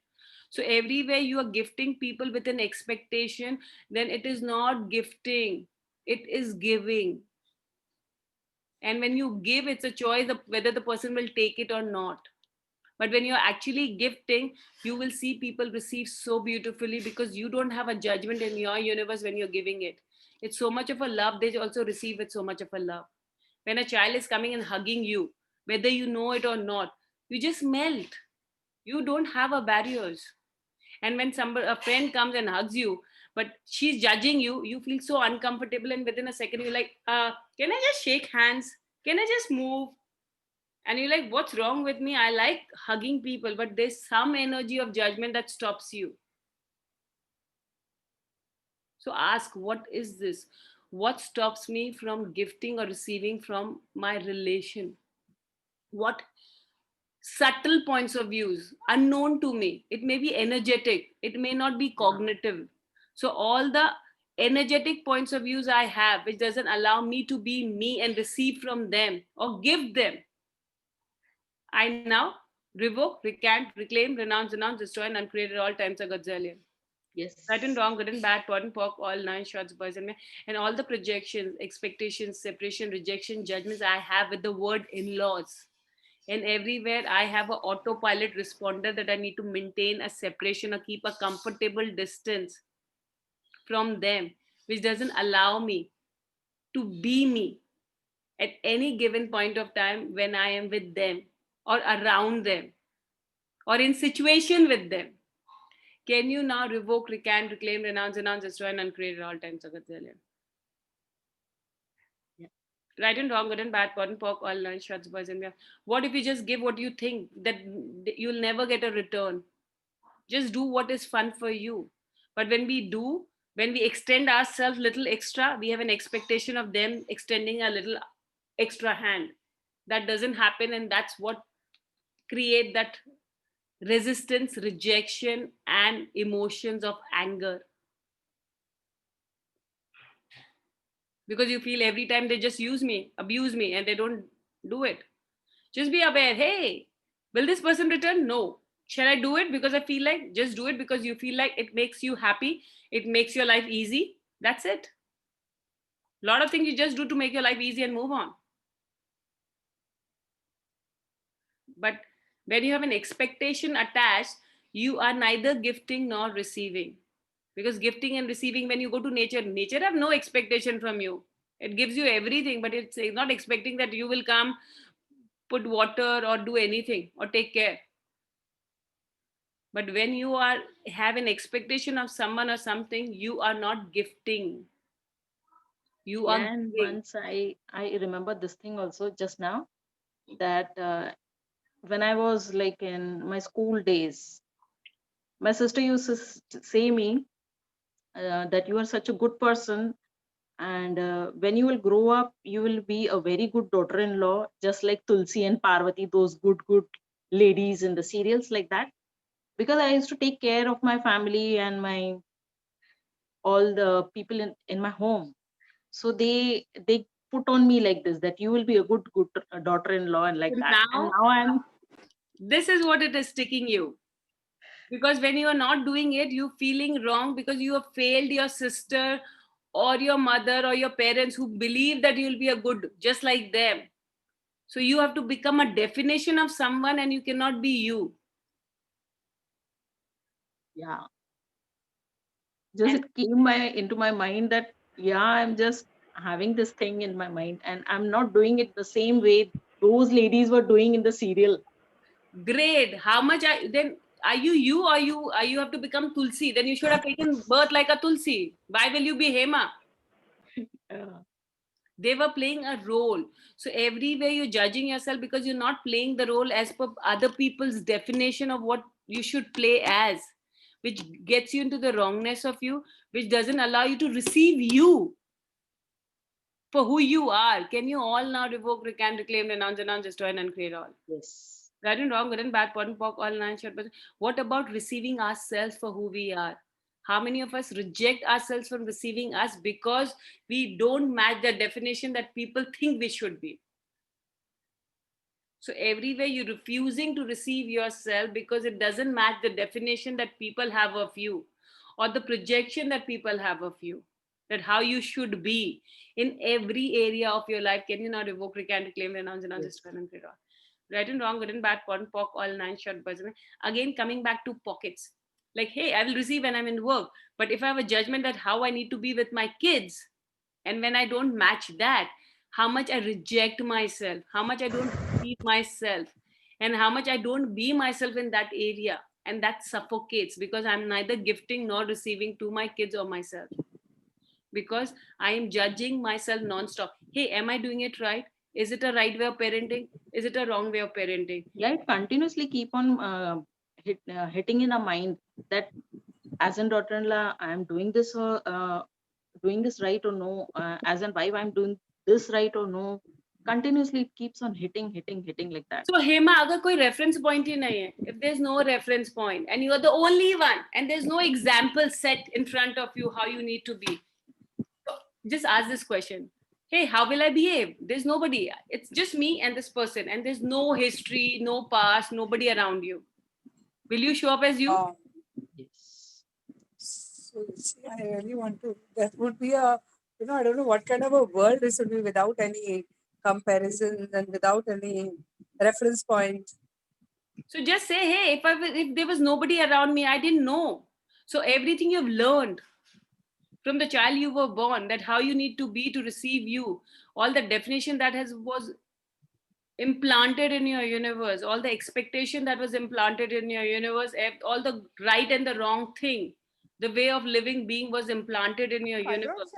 So everywhere you are gifting people with an expectation, then it is not gifting, it is giving. And when you give, it's a choice of whether the person will take it or not. But when you're actually gifting, you will see people receive so beautifully because you don't have a judgment in your universe when you're giving it. It's so much of a love, they also receive it so much of a love. When a child is coming and hugging you, whether you know it or not, you just melt. You don't have a barriers. And when a friend comes and hugs you, but she's judging you, you feel so uncomfortable. And within a second, you're like, can I just shake hands? Can I just move? And you're like, what's wrong with me? I like hugging people, but there's some energy of judgment that stops you. So ask, what is this? What stops me from gifting or receiving from my relation? What subtle points of views unknown to me? It may be energetic, it may not be cognitive. So all the energetic points of views I have, which doesn't allow me to be me and receive from them or give them, I now revoke, recant, reclaim, renounce, destroy, and uncreate at all times a gazillion. Yes. Right and wrong, good and bad, pot and pork, all nine shots, boys and men, and all the projections, expectations, separation, rejection, judgments I have with the word in-laws. And everywhere I have an autopilot responder that I need to maintain a separation or keep a comfortable distance from them, which doesn't allow me to be me at any given point of time when I am with them or around them or in situation with them. Can you now revoke, recant, reclaim, renounce, destroy, and uncreate at all times? Yeah. Right and wrong, good and bad, pot and pork, all nine shots, boys and men. What if you just give what you think that you'll never get a return? Just do what is fun for you. But when we extend ourselves little extra, we have an expectation of them extending a little extra hand. That doesn't happen, and that's what create that resistance, rejection, and emotions of anger. Because you feel every time they just use me, abuse me, and they don't do it. Just be aware, hey, will this person return? No. Shall I do it because I feel like? Just do it because you feel like it makes you happy. It makes your life easy. That's it. A lot of things you just do to make your life easy and move on. When you have an expectation attached, you are neither gifting nor receiving. Because gifting and receiving, when you go to nature, nature have no expectation from you. It gives you everything, but it's not expecting that you will come, put water or do anything or take care. But when you have an expectation of someone or something, you are not gifting. You are And giving. once I remember this thing also just now, that when I was like in my school days, my sister used to say me that you are such a good person, and when you will grow up, you will be a very good daughter-in-law, just like Tulsi and Parvati, those good ladies in the serials, like that. Because I used to take care of my family and my all the people in my home, so they put on me like this, that you will be a good daughter-in-law and like that. And now I'm this is what it is sticking you. Because when you are not doing it, you feeling wrong because you have failed your sister or your mother or your parents who believe that you'll be a good, just like them. So you have to become a definition of someone and you cannot be you. Yeah. Just it came into my mind that, yeah, I'm just having this thing in my mind and I'm not doing it the same way those ladies were doing in the serial. Great. How much then are you or you have to become Tulsi? Then you should have taken birth like a Tulsi. Why will you be Hema? They were playing a role. So everywhere you're judging yourself because you're not playing the role as per other people's definition of what you should play as, which gets you into the wrongness of you, which doesn't allow you to receive you for who you are. Can you all now revoke, recant, reclaim, renounce, destroy, and uncreate all? Yes. Right and wrong, good and bad, pot and pock, all nine short. But what about receiving ourselves for who we are? How many of us reject ourselves from receiving us because we don't match the definition that people think we should be? So everywhere you're refusing to receive yourself because it doesn't match the definition that people have of you or the projection that people have of you, that how you should be in every area of your life. Can you now revoke, recant, reclaim, renounce, destroy, and create all? Right and wrong, good and bad, pot and pock, all nine short birds. Again, coming back to pockets. Like, hey, I will receive when I'm in work. But if I have a judgment that how I need to be with my kids, and when I don't match that, how much I reject myself, how much I don't believe myself, and how much I don't be myself in that area. And that suffocates because I'm neither gifting nor receiving to my kids or myself. Because I am judging myself non-stop. Hey, am I doing it right? Is it a right way of parenting? Is it a wrong way of parenting? Yeah, it continuously keep on hitting in our mind that as a daughter-in-law, I'm doing this right or no? As a wife, I'm doing this right or no? Continuously, it keeps on hitting like that. So Hema, agar koi reference point hi nahi hai, if there's no reference point and you are the only one and there's no example set in front of you how you need to be, just ask this question. Hey, how will I behave? There's nobody. It's just me and this person, and there's no history, no past, nobody around you. Will you show up as you? Yes. So I really want to. That would be a, I don't know what kind of a world this would be without any comparisons and without any reference point. So just say, hey, if there was nobody around me, I didn't know. So everything you've learned from the child you were born, that how you need to be to receive you, all the definition that was implanted in your universe, all the expectation that was implanted in your universe, all the right and the wrong thing, the way of living being was implanted in your universe.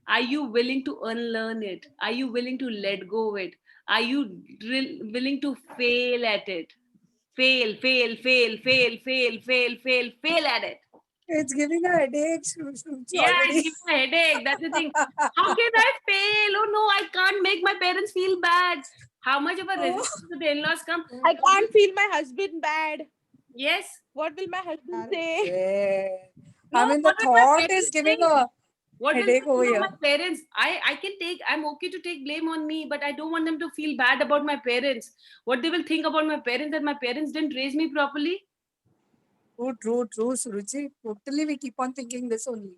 Are you willing to unlearn it? Are you willing to let go of it? Are you willing to fail at it? Fail at it. It's giving a headache. Yeah, it's giving a headache. That's the thing. How can I fail? Oh no, I can't make my parents feel bad. How much of a resistance do the in-laws come? I can't feel my husband bad. Yes. What will my husband say? Yeah. I mean, the thought is giving a headache over here. My parents, I'm okay to take blame on me, but I don't want them to feel bad about my parents. What they will think about my parents, that my parents didn't raise me properly. True, Suruchi. Totally, we keep on thinking this only.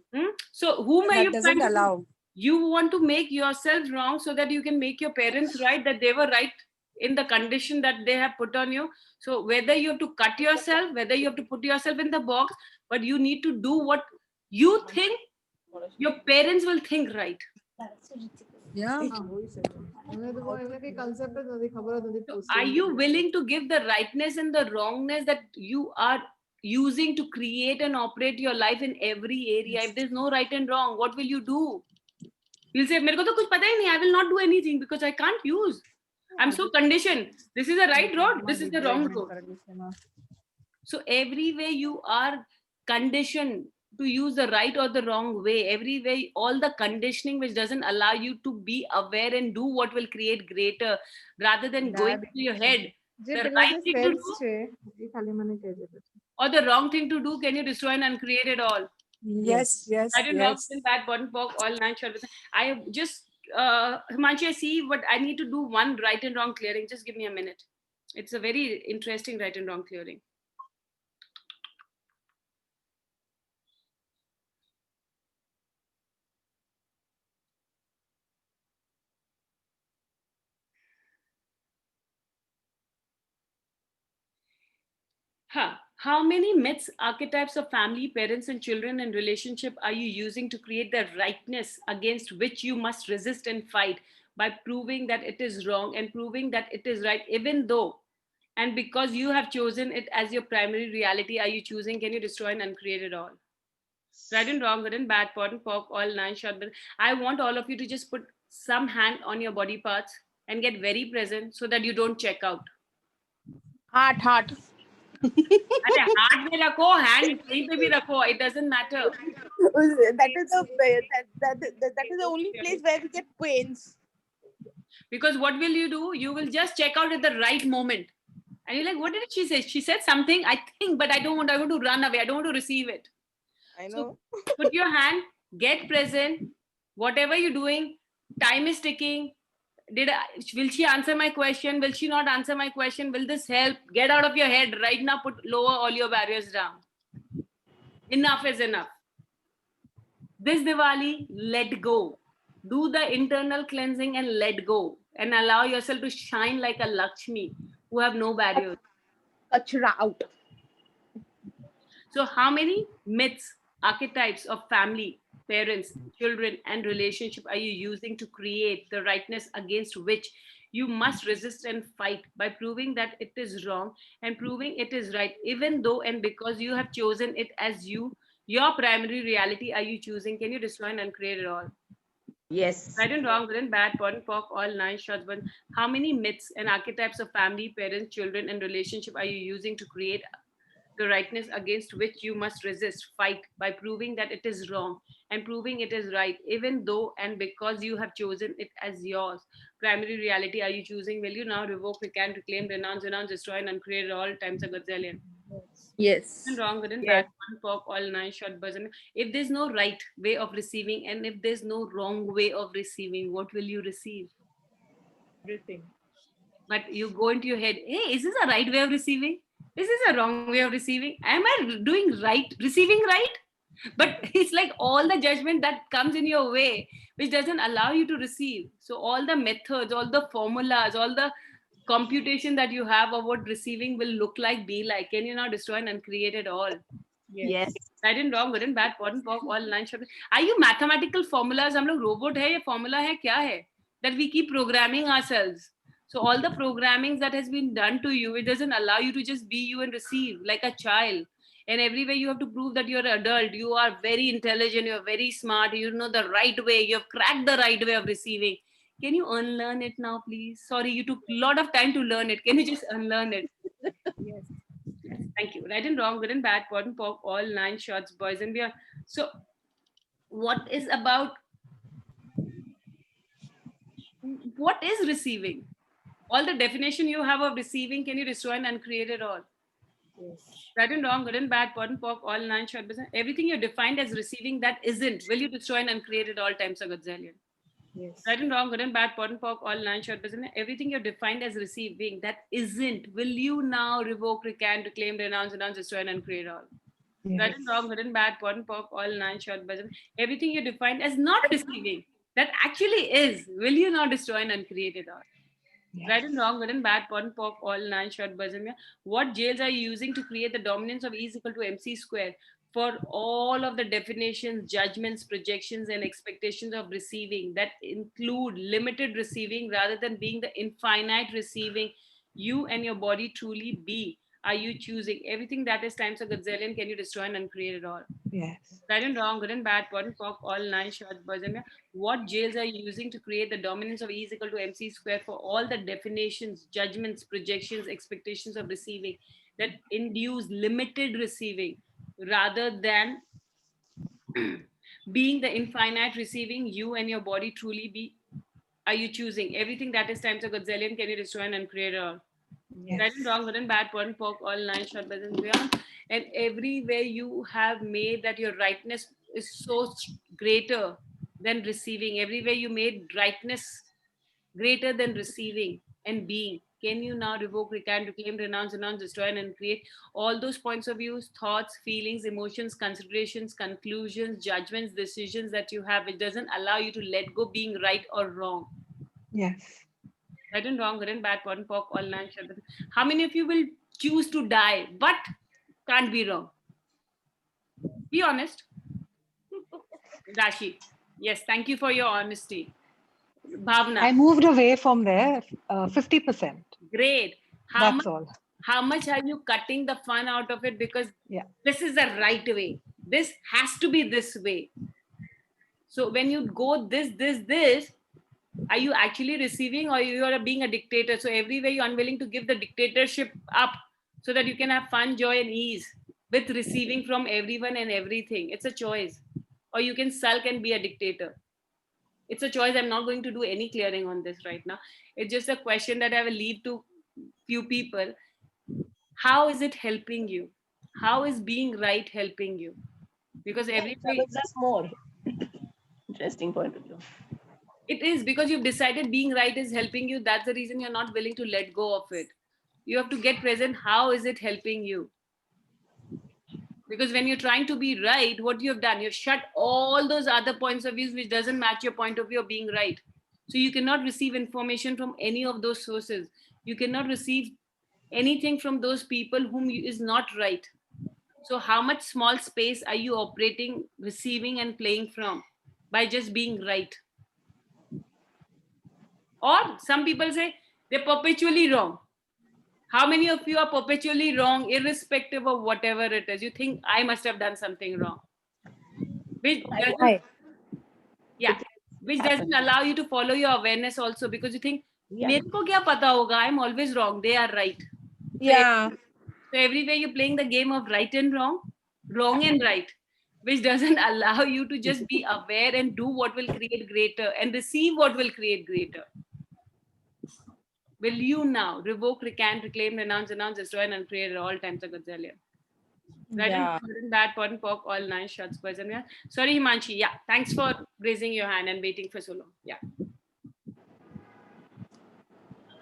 So whom are you doesn't allow? You want to make yourself wrong so that you can make your parents right, that they were right. in the condition that they have put on you. So whether you have to cut yourself, whether you have to put yourself in the box, but you need to do what you think your parents will think right. Yeah. Are you willing to give the rightness and the wrongness that you are using to create and operate your life in every area? If there's no right and wrong, what will you do? You'll say, "Mereko to kuch pata hi nahi, I will not do anything because I can't use. I'm so conditioned. This is the right road, this is the wrong road." So every way you are conditioned to use the right or the wrong way. Every way, all the conditioning which doesn't allow you to be aware and do what will create greater, rather than going to your head. The right thing to do or the wrong thing to do, can you destroy and uncreate it all? Yes, yes, I didn't know yes. bad button pork, all 9 short. I have just Himanshi, I see what I need to do. One right and wrong clearing. Just give me a minute. It's a very interesting right and wrong clearing. How many myths, archetypes of family, parents, and children and relationship are you using to create the rightness against which you must resist and fight by proving that it is wrong and proving that it is right, even though and because you have chosen it as your primary reality? Are you choosing? Can you destroy and uncreate it all? Right and wrong, good and bad, pot and pork, all 9 short. But I want all of you to just put some hand on your body parts and get very present so that you don't check out. Heart. हाथ में रखो, hand कहीं पे भी रखो, it doesn't matter. That is the only place where we get pains. Because what will you do? You will just check out at the right moment. And you're like, what did she say? She said something, I think, but I want to run away. I don't want to receive it. I know. So put your hand, get present. Whatever you're doing, time is ticking. Will she answer my question? Will she not answer my question? Will this help? Get out of your head right now. Lower all your barriers down. Enough is enough. This Diwali, let go. Do the internal cleansing and let go, and allow yourself to shine like a Lakshmi who have no barriers. Kachra out. So how many myths, archetypes of family, parents, children, and relationship are you using to create the rightness against which you must resist and fight by proving that it is wrong and proving it is right, even though and because you have chosen it as your primary reality? Are you choosing? Can you destroy and uncreate it all? Yes. Right and wrong, good and bad, pot and pork, all 9 shots. But how many myths and archetypes of family, parents, children, and relationship are you using to create the rightness against which you must resist, fight by proving that it is wrong and proving it is right, even though and because you have chosen it as yours primary reality? Are you choosing? Will you now revoke, recant, reclaim, renounce, destroy, and uncreate all times a gazillion? Yes. And wrong, good and bad, one pork, all 9 short buzzer. If there's no right way of receiving and if there's no wrong way of receiving, what will you receive? Everything. But you go into your head, hey, is this a right way of receiving? This is a wrong way of receiving. Am I doing right, receiving right? But it's like all the judgment that comes in your way, which doesn't allow you to receive. So all the methods, all the formulas, all the computation that you have of what receiving will look like, be like, can you now destroy and uncreate it all? Yes. Right and wrong, good and bad, pot and pork, all 9 short. Are you mathematical formulas? हम लोग robot है या formula है, क्या है? That we keep programming ourselves. So all the programming that has been done to you, it doesn't allow you to just be you and receive like a child. And every way you have to prove that you're an adult, you are very intelligent, you're very smart, you know the right way, you've cracked the right way of receiving. Can you unlearn it now, please? Sorry, you took a lot of time to learn it. Can you just unlearn it? Yes. Thank you. Right and wrong, good and bad, pot and pork, all 9 shots, boys and beer. So what is receiving? All the definition you have of receiving, can you destroy and uncreate it all? Yes. Right and wrong, good and bad, pot and pork, all 9 short business. Everything you're defined as receiving that isn't, will you destroy and uncreate it all times a gazillion? Yes. Right and wrong, good and bad, pot and pork, all 9 short business. Everything you're defined as receiving that isn't, will you now revoke, recant, reclaim, renounce, destroy and uncreate all? Yes. Right and wrong, good and bad, pot and pork, all 9 short business. Everything you're defined as not receiving that actually is, will you now destroy and uncreate it all? Yes. Right and wrong, good and bad, pot and pork, all nine short buzzing. What jails are you using to create the dominance of E is equal to MC square for all of the definitions, judgments, projections, and expectations of receiving that include limited receiving rather than being the infinite receiving you and your body truly be? Are you choosing everything that is times a gazillion? Can you destroy and uncreate it all? Yes. Right and wrong, good and bad, pot and pork, all nine short buzzing. What jails are you using to create the dominance of E is equal to MC square for all the definitions, judgments, projections, expectations of receiving that induce limited receiving rather than being the infinite receiving you and your body truly be? Are you choosing everything that is times a gazillion? Can you destroy and uncreate it all? Yes. Right and wrong, good and bad, pot and pork, all nine short buzzing beyond. And everywhere you have made that your rightness is so greater than receiving, everywhere you made rightness greater than receiving and being. Can you now revoke, recant, reclaim, renounce, destroy, and create all those points of views, thoughts, feelings, emotions, considerations, conclusions, judgments, decisions that you have, which doesn't allow you to let go being right or wrong? Yes. Right and wrong, good and bad, pot and pork, all nine short. How many of you will choose to die but can't be wrong? Be honest. Rashi. Yes, thank you for your honesty. Bhavna. I moved away from there 50%. Great. That's all. How much are you cutting the fun out of it? Because this is the right way. This has to be this way. So when you go this, are you actually receiving or you are being a dictator? So everywhere you're unwilling to give the dictatorship up so that you can have fun, joy, and ease with receiving from everyone and everything. It's a choice. Or you can sulk and be a dictator. It's a choice. I'm not going to do any clearing on this right now. It's just a question that I will leave to few people. How is it helping you? How is being right helping you? Because everybody... That's more interesting point of view. It is because you've decided being right is helping you. That's the reason you're not willing to let go of it. You have to get present. How is it helping you? Because when you're trying to be right, what you have done, you've shut all those other points of views which doesn't match your point of view of being right. So you cannot receive information from any of those sources. You cannot receive anything from those people whom is not right. So how much small space are you operating, receiving and playing from by just being right? Or some people say they're perpetually wrong. How many of you are perpetually wrong, irrespective of whatever it is? You think I must have done something wrong. Which doesn't allow you to follow your awareness also, because you think, मेरे को क्या पता होगा? I'm always wrong. They are right. Yeah. So everywhere you're playing the game of right and wrong, wrong and right, which doesn't allow you to just be aware and do what will create greater and receive what will create greater. Will you now revoke, recant, reclaim, renounce, destroy, and uncreate at all times a gazillion? Right and bad, pot and pork, all nine shots. Sorry, Himanshi. Yeah, thanks for raising your hand and waiting for so long. Yeah.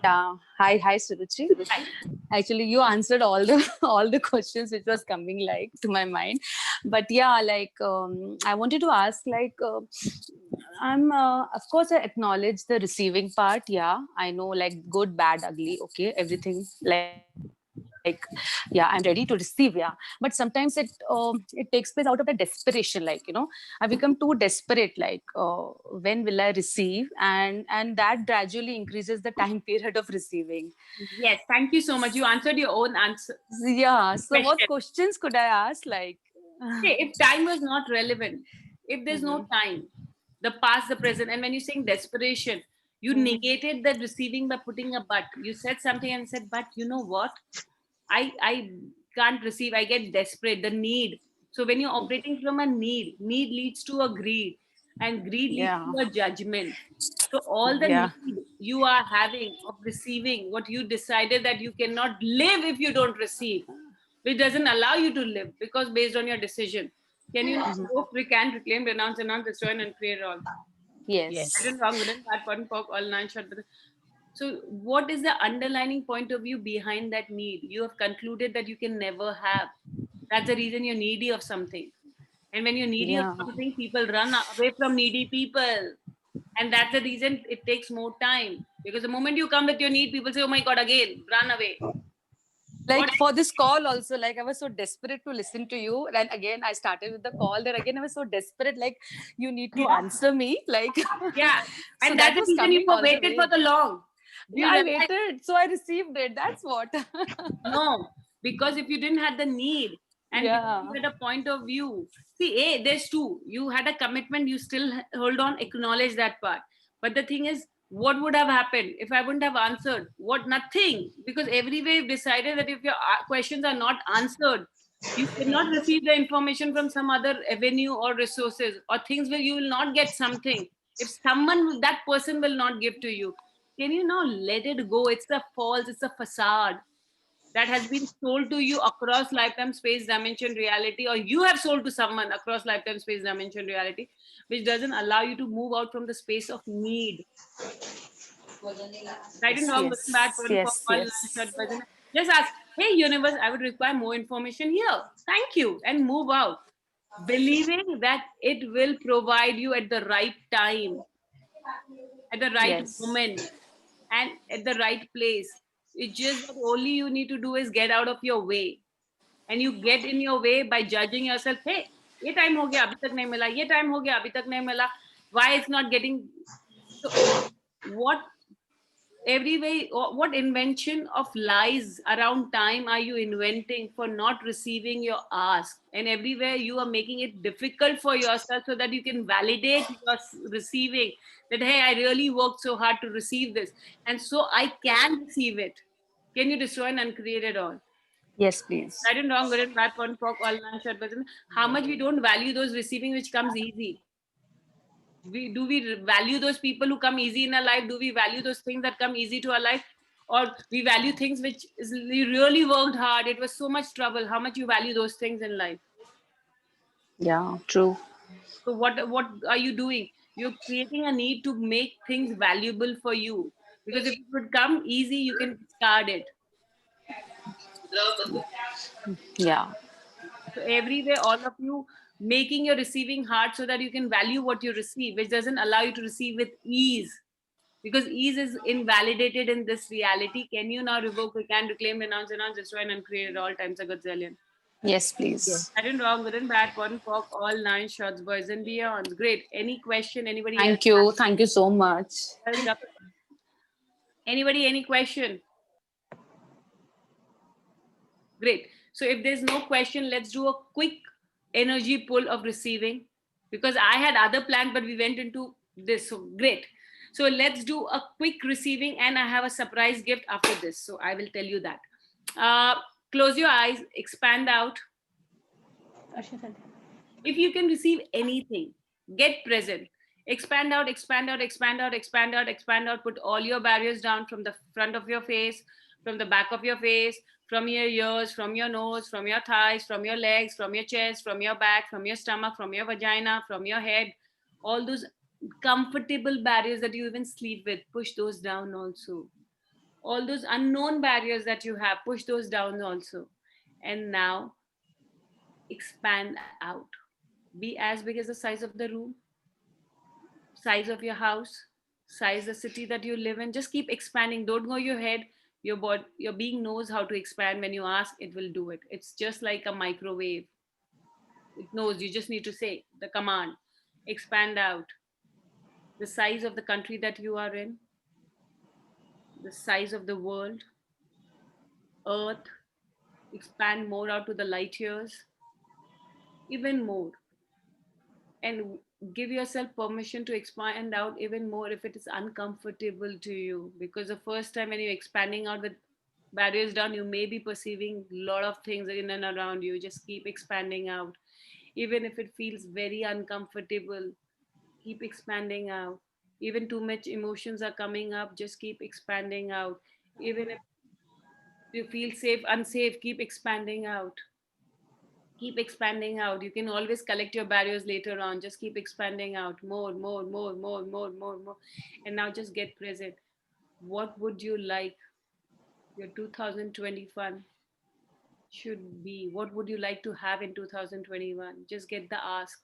Yeah. Hi, Suruchi. Hi. Actually, you answered all the questions which was coming like to my mind. But yeah, like I wanted to ask, like I'm of course I acknowledge the receiving part. Yeah, I know, like good, bad, ugly. Okay, everything like yeah, I'm ready to receive. Yeah, but sometimes it takes place out of the desperation. Like, you know, I become too desperate. Like when will I receive? And that gradually increases the time period of receiving. Yes, thank you so much. You answered your own answer. Yeah. So what questions could I ask? Like, okay, if time was not relevant, if there's no time, the past, the present, and when you're saying desperation, you negated the receiving by putting a but. You said something and said, but you know what? I can't receive. I get desperate. The need. So when you're operating from a need leads to a greed, and greed leads to a judgment. So all the need you are having of receiving what you decided that you cannot live if you don't receive, which doesn't allow you to live because based on your decision. Can you recant, reclaim, renounce, destroy, and create all? Yes. I didn't wrong, wouldn't bad, pot and pork, all nine short. So what is the underlying point of view behind that need? You have concluded that you can never have. That's the reason you're needy of something. And when you're needy of something, people run away from needy people. And that's the reason it takes more time. Because the moment you come with your need, people say, oh my God, again, run away. Like for this call also, like I was so desperate to listen to you. And again, I started with the call. Then again, I was so desperate, like you need to answer me. Like yeah. So And that that's the was reason you coming all the waited for way. the long. Do you Yeah, I realize? waited. So I received it. That's what. No, because if you didn't have the need and Yeah. you had a point of view, see, there's two. You had a commitment, you still hold on, acknowledge that part. But the thing is, what would have happened if I wouldn't have answered? What? Nothing. Because everywhere you've decided that if your questions are not answered, you cannot receive the information from some other avenue or resources or things where you will not get something. If someone, that person will not give to you, can you now let it go? It's a false, it's a facade that has been sold to you across lifetime, space, dimension, reality, or you have sold to someone across lifetime, space, dimension, reality, which doesn't allow you to move out from the space of need. Right and wrong, Yes, bad for yes, all yes. just ask, hey universe, I would require more information here. Thank you, and move out. Believing that it will provide you at the right time, at the right Yes. moment, and at the right place. It's just that only you need to do is get out of your way. And you get in your way by judging yourself. Hey, ये time हो गया अभी तक नहीं मिला, ये time हो गया अभी तक नहीं मिला. Why it's not getting? So what every way, what invention of lies around time are you inventing for not receiving your ask? And everywhere you are making it difficult for yourself so that you can validate your receiving, that hey, I really worked so hard to receive this, and so I can receive it. Can you destroy and uncreate it all? Yes, please. Right and wrong, good and bad, fun, pork, all nine, short, but how much we don't value those receiving which comes easy. Do we value those people who come easy in our life? Do we value those things that come easy to our life? Or we value things which is, we really worked hard, it was so much trouble. How much you value those things in life? Yeah, true. So what are you doing? You're creating a need to make things valuable for you. Because if it would come easy, you can discard it. Yeah. So everywhere, all of you making your receiving hard so that you can value what you receive, which doesn't allow you to receive with ease. Because ease is invalidated in this reality. Can you now revoke, recant, reclaim, renounce, destroy, and uncreate at all times a gazillion? Yes, please. I didn't wrong, good and bad, cotton pork, all nine shots, boys and beyond. Great. Any question? Anybody else? Thank you. Thank you so much. Welcome. Anybody, any question? Great. So if there's no question, let's do a quick energy pull of receiving, because I had other plans, but we went into this. So great. So let's do a quick receiving, and I have a surprise gift after this. So I will tell you that. Close your eyes, expand out. If you can receive anything, get present. Expand out, expand out, expand out, expand out, expand out. Put all your barriers down from the front of your face, from the back of your face, from your ears, from your nose, from your thighs, from your legs, from your chest, from your back, from your stomach, from your vagina, from your head. All those comfortable barriers that you even sleep with, push those down also. All those unknown barriers that you have, push those down also. And now expand out. Be as big as the size of the room, size of your house, size the city that you live in. Just keep expanding. Don't go your head. Your body, your being knows how to expand. When you ask, it will do it. It's just like a microwave. It knows. You just need to say the command. Expand out. The size of the country that you are in, the size of the world, Earth. Expand more out to the light years, even more. And give yourself permission to expand out even more if it is uncomfortable to you. Because the first time when you're expanding out with barriers down, you may be perceiving a lot of things in and around you. Just keep expanding out. Even if it feels very uncomfortable, keep expanding out. Even too much emotions are coming up, just keep expanding out. Even if you feel safe, unsafe, keep expanding out. Keep expanding out. You can always collect your barriers later on. Just keep expanding out more, more, more, more, more, more, more. And now just get present. What would you like your 2021 should be? What would you like to have in 2021? Just get the ask.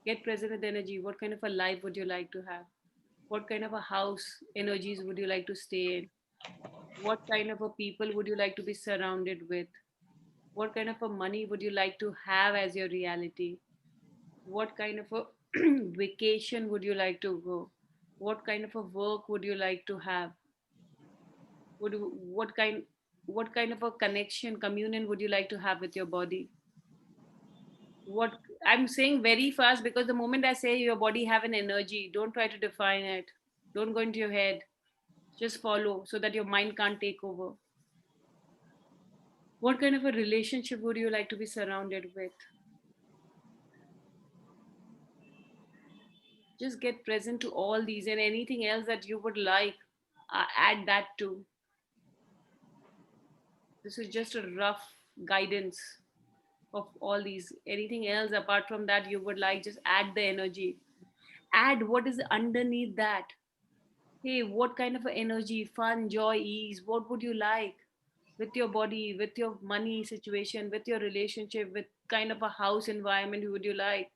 Get present with energy. What kind of a life would you like to have? What kind of a house energies would you like to stay in? What kind of a people would you like to be surrounded with? What kind of a money would you like to have as your reality? What kind of a vacation would you like to go? What kind of a work would you like to have? What kind of a connection, communion would you like to have with your body? What I'm saying very fast, because the moment I say your body have an energy, don't try to define it. Don't go into your head. Just follow so that your mind can't take over. What kind of a relationship would you like to be surrounded with? Just get present to all these, and anything else that you would like, add that too. This is just a rough guidance of all these. Anything else apart from that you would like, just add the energy. Add what is underneath that. Hey, what kind of energy, fun, joy, ease, what would you like with your body, with your money situation, with your relationship, with kind of a house environment would you like?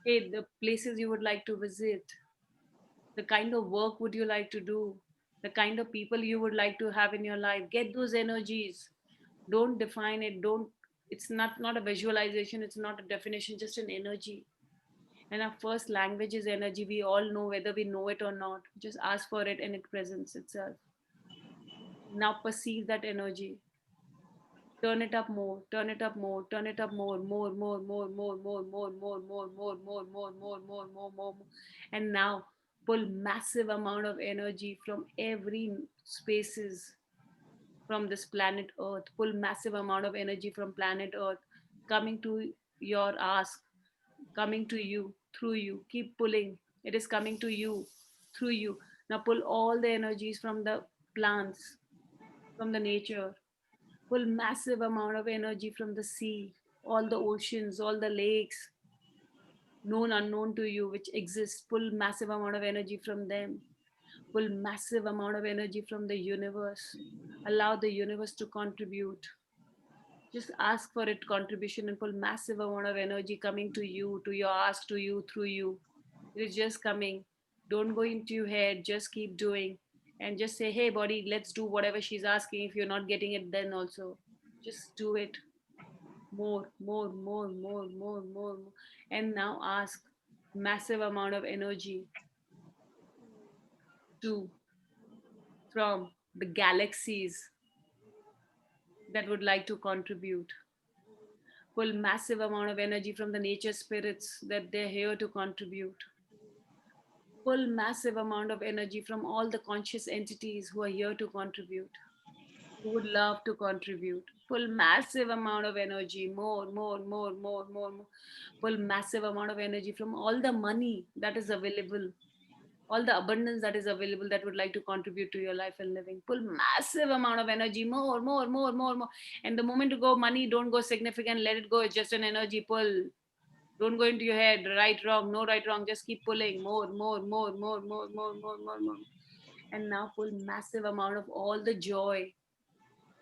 Hey, the places you would like to visit, the kind of work would you like to do, the kind of people you would like to have in your life. Get those energies. Don't define it. Don't, it's not a visualization, it's not a definition, just an energy. And our first language is energy. We all know, whether we know it or not. Just ask for it and it presents itself. Now perceive that energy. Turn it up more, turn it up more, turn it up more, more, more, more, more, more, more, more, more, more, more, more, more, more, more, more. And now pull massive amount of energy from every spaces from this planet Earth. Pull massive amount of energy from planet Earth coming to your ask, coming to you, through you. Keep pulling. It is coming to you, through you. Now pull all the energies from the plants, from the nature. Pull massive amount of energy from the sea, all the oceans, all the lakes, known, unknown to you, which exist. Pull massive amount of energy from them. Pull massive amount of energy from the universe. Allow the universe to contribute. Just ask for it contribution and pull massive amount of energy coming to you, to your ask, to you, through you. It is just coming. Don't go into your head. Just keep doing. And just say, hey, body, let's do whatever she's asking. If you're not getting it, then also just do it. More, more, more, more, more, more. And now ask massive amount of energy to from the galaxies that would like to contribute. Pull massive amount of energy from the nature spirits that they're here to contribute. Pull massive amount of energy from all the conscious entities who are here to contribute, who would love to contribute. Pull massive amount of energy, more, more, more, more, more, more. Pull massive amount of energy from all the money that is available, all the abundance that is available that would like to contribute to your life and living. Pull massive amount of energy, more, more, more, more, more. And the moment you go money, don't go significant, let it go. It's just an energy pull. Don't go into your head, right, wrong, no right, wrong. Just keep pulling more, more, more, more, more, more, more, more, more. And now pull massive amount of all the joy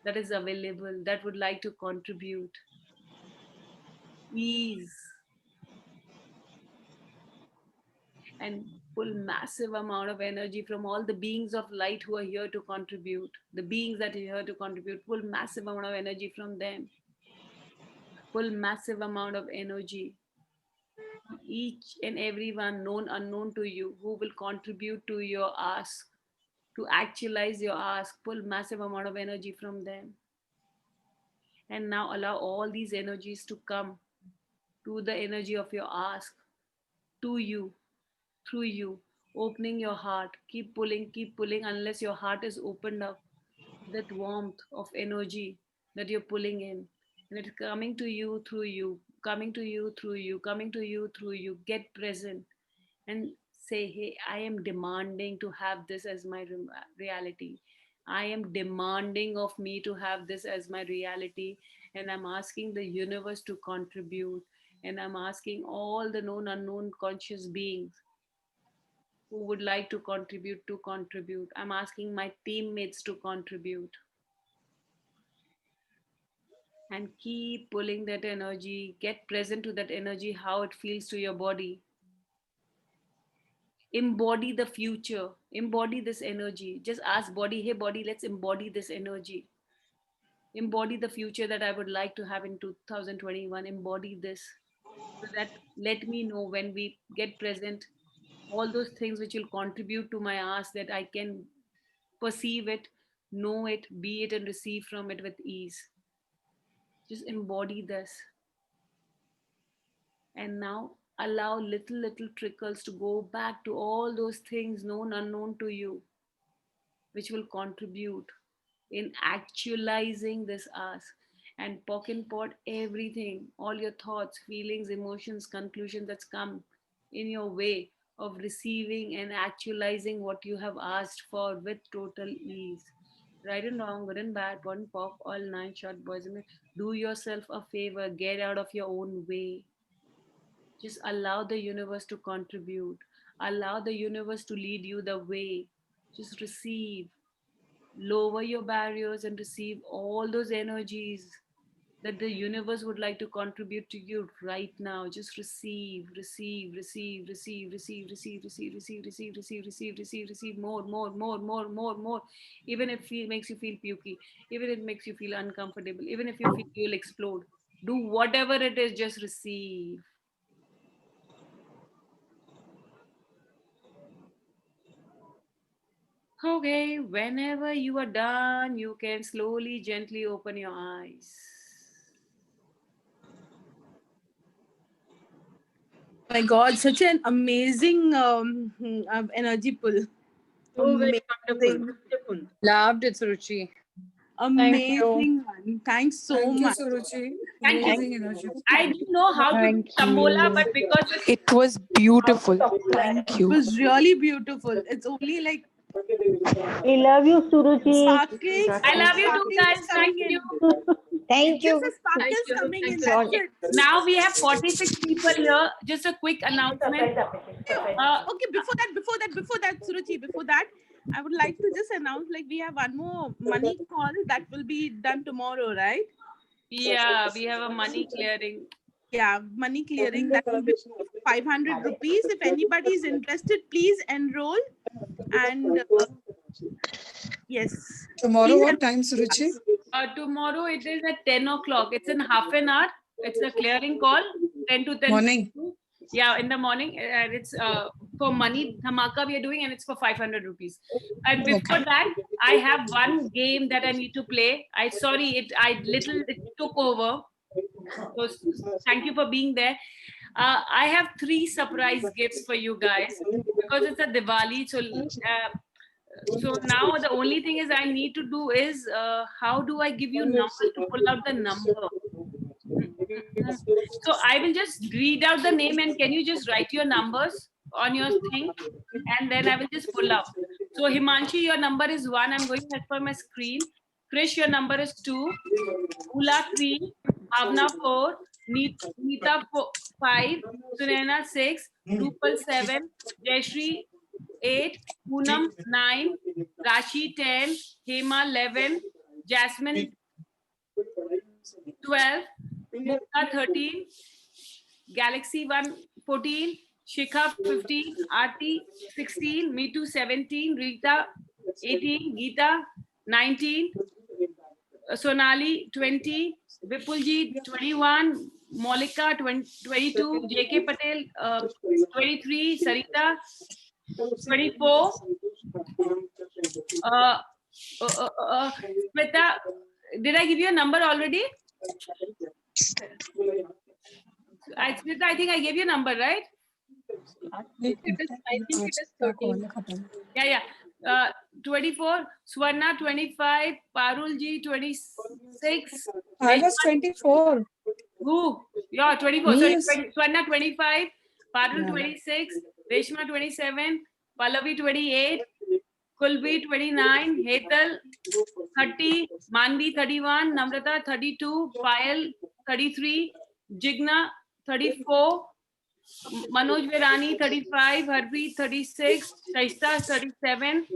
that is available that would like to contribute. Ease. And pull massive amount of energy from all the beings of light who are here to contribute. The beings that are here to contribute, pull massive amount of energy from them. Pull massive amount of energy. Each and everyone, known, unknown to you, who will contribute to your ask, to actualize your ask. Pull massive amount of energy from them. And now allow all these energies to come to the energy of your ask, to you, through you, opening your heart. Keep pulling unless your heart is opened up. That warmth of energy that you're pulling in, and it's coming to you, through you, coming to you, through you, coming to you, through you. Get present and say, hey, I am demanding to have this as my reality. I am demanding of me to have this as my reality. And I'm asking the universe to contribute. And I'm asking all the known, unknown conscious beings who would like to contribute to contribute. I'm asking my teammates to contribute. And keep pulling that energy. Get present to that energy, how it feels to your body. embody the future, embody this energy. Just ask body, hey body, let's embody this energy. Embody the future that I would like to have in 2021. Embody this. So that let me know when we get present, all those things which will contribute to my ask, that I can perceive it, know it, be it, and receive from it with ease. Just embody this. And now allow little trickles to go back to all those things known, unknown to you, which will contribute in actualizing this ask. And pock and pot everything, all your thoughts, feelings, emotions, conclusions that's come in your way of receiving and actualizing what you have asked for with total ease. Right and wrong, good and bad, pot and pock, all nine short boys and men. Do yourself a favor, get out of your own way. Just allow the universe to contribute. Allow the universe to lead you the way. Just receive. Lower your barriers and receive all those energies that the universe would like to contribute to you right now. Just receive, receive, receive, receive, receive, receive, receive, receive, receive, receive, receive, receive, receive more, more, more, more, more, more. Even if it makes you feel pukey, even if it makes you feel uncomfortable, even if you feel you'll explode, do whatever it is, just receive. Okay, whenever you are done, you can slowly, gently open your eyes. My God, such an amazing energy pull. Oh, very Amazing. wonderful. Loved it, Suruchi. Amazing one. Thanks so much. Suruchi. Thank you. Amazing energy. I didn't know how to do Tambola, but because It was beautiful. Thank you. It was really beautiful. It's only like We love you, Suruchi. sparkling. I love you too, guys. Thank you. Thank you. Just a sparkle is coming in. Okay. Now we have 46 people here. Just a quick announcement. Okay, before that, Suruchi, before that, I would like to just announce, like, we have one more money call that will be done tomorrow, right? Yeah, we have a money clearing. Yeah, money clearing, that will be 500 rupees. If anybody is interested, please enroll. And yes. Tomorrow, please what time, Suruchi? Tomorrow it is at 10 o'clock. It's in half an hour. It's a clearing call, 10 to 10. Morning. Yeah, in the morning. And it's for money dhamaka we are doing, and it's for 500 rupees. And before that, I have one game that I need to play. I it took over. So thank you for being there. I have 3 surprise gifts for you guys because it's a Diwali. So now the only thing is I need to do is how do I give you number to pull out the number? So I will just read out the name, and can you just write your numbers on your thing, and then I will just pull up. So Himanshi, your number is 1. I'm going as per my screen. Krish, your number is 2. Ula 3. Bhavna 4. Neeta 5. Sunaina 6. Rupal 7. Jayashree 8. Poonam 9. Rashi 10. Hema 11. Jasmine 12. Mukta 13. Galaxy 1 14. Shikha 15. Aarti 16. Meetu 17. Rita 18. Geeta 19. Sonali 20. Vipulji 21. Molika 22. JK Patel 23. Sarita 24. Smita, did I give you a number already? Smita, I think I gave you a number, right? I think it is 13. Yeah. 24. Swarna 25. Parulji 26. I was 24. Who? Yeah, 24. Yes. Sorry, Swarna 25. Parul 26. Reshma 27. Pallavi 28. Kulbi 29. Hetal 30. Manvi 31. Namrata 32. Payal 33. Jigna 34. Manoj Virani 35. Harpreet 36. Shaista 37.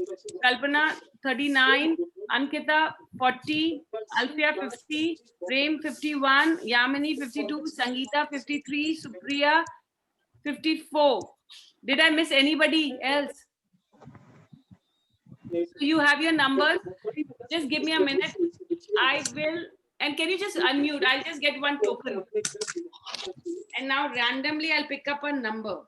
Kalpana 39. Ankita 40. Alfia 50. Prem 51. Yamini 52. Sangeeta 53. Supriya 54. Did I miss anybody else? So you have your numbers. Just give me a minute. I will. And can you just unmute? I'll just get one token. And now randomly I'll pick up a number.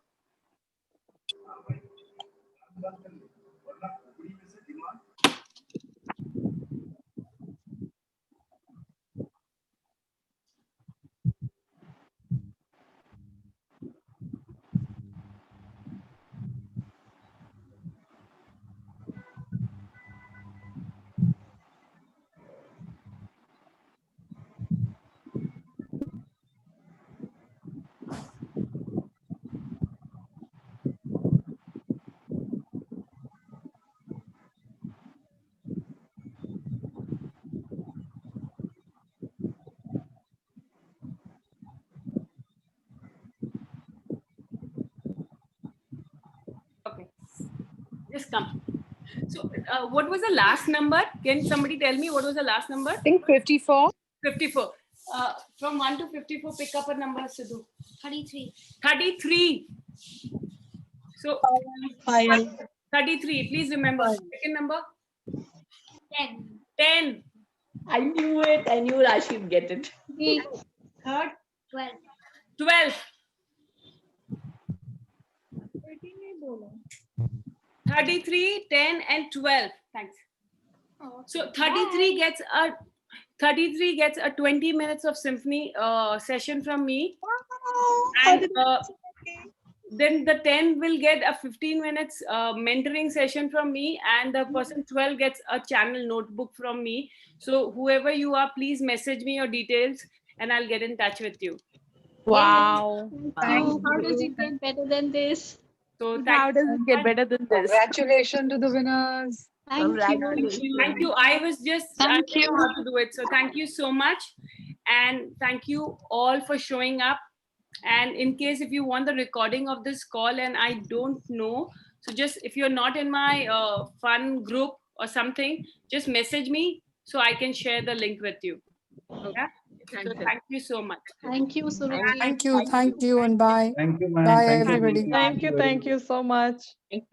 Okay, just come. So what was the last number? Can somebody tell me what was the last number? I think 54. 54. From 1 to 54, pick up a number, Sidhu. 33. 33. So 33. Please remember. Second number? 10. 10. I knew it. I knew Rashi would get it. Third? 12. 12. 33, 10, and 12. Thanks. So 33 gets a 20 minutes of symphony session from me. And then the 10 will get a 15 minutes mentoring session from me, and the person 12 gets a channel notebook from me. So whoever you are, please message me your details and I'll get in touch with you. Wow. How does it get better than this? So How does it get better than this? Congratulations to the winners. Thank you. Thank you. I was just I Thank don't know you. how to do it. So thank you so much. And thank you all for showing up. And in case if you want the recording of this call and I don't know, so just if you're not in my fun group or something, just message me so I can share the link with you. Okay? So thank you so much. Thank you, Suruchi. Thank you, and bye. Thank you, ma'am. Bye, Thank you. everybody. Thank you so much. Thank you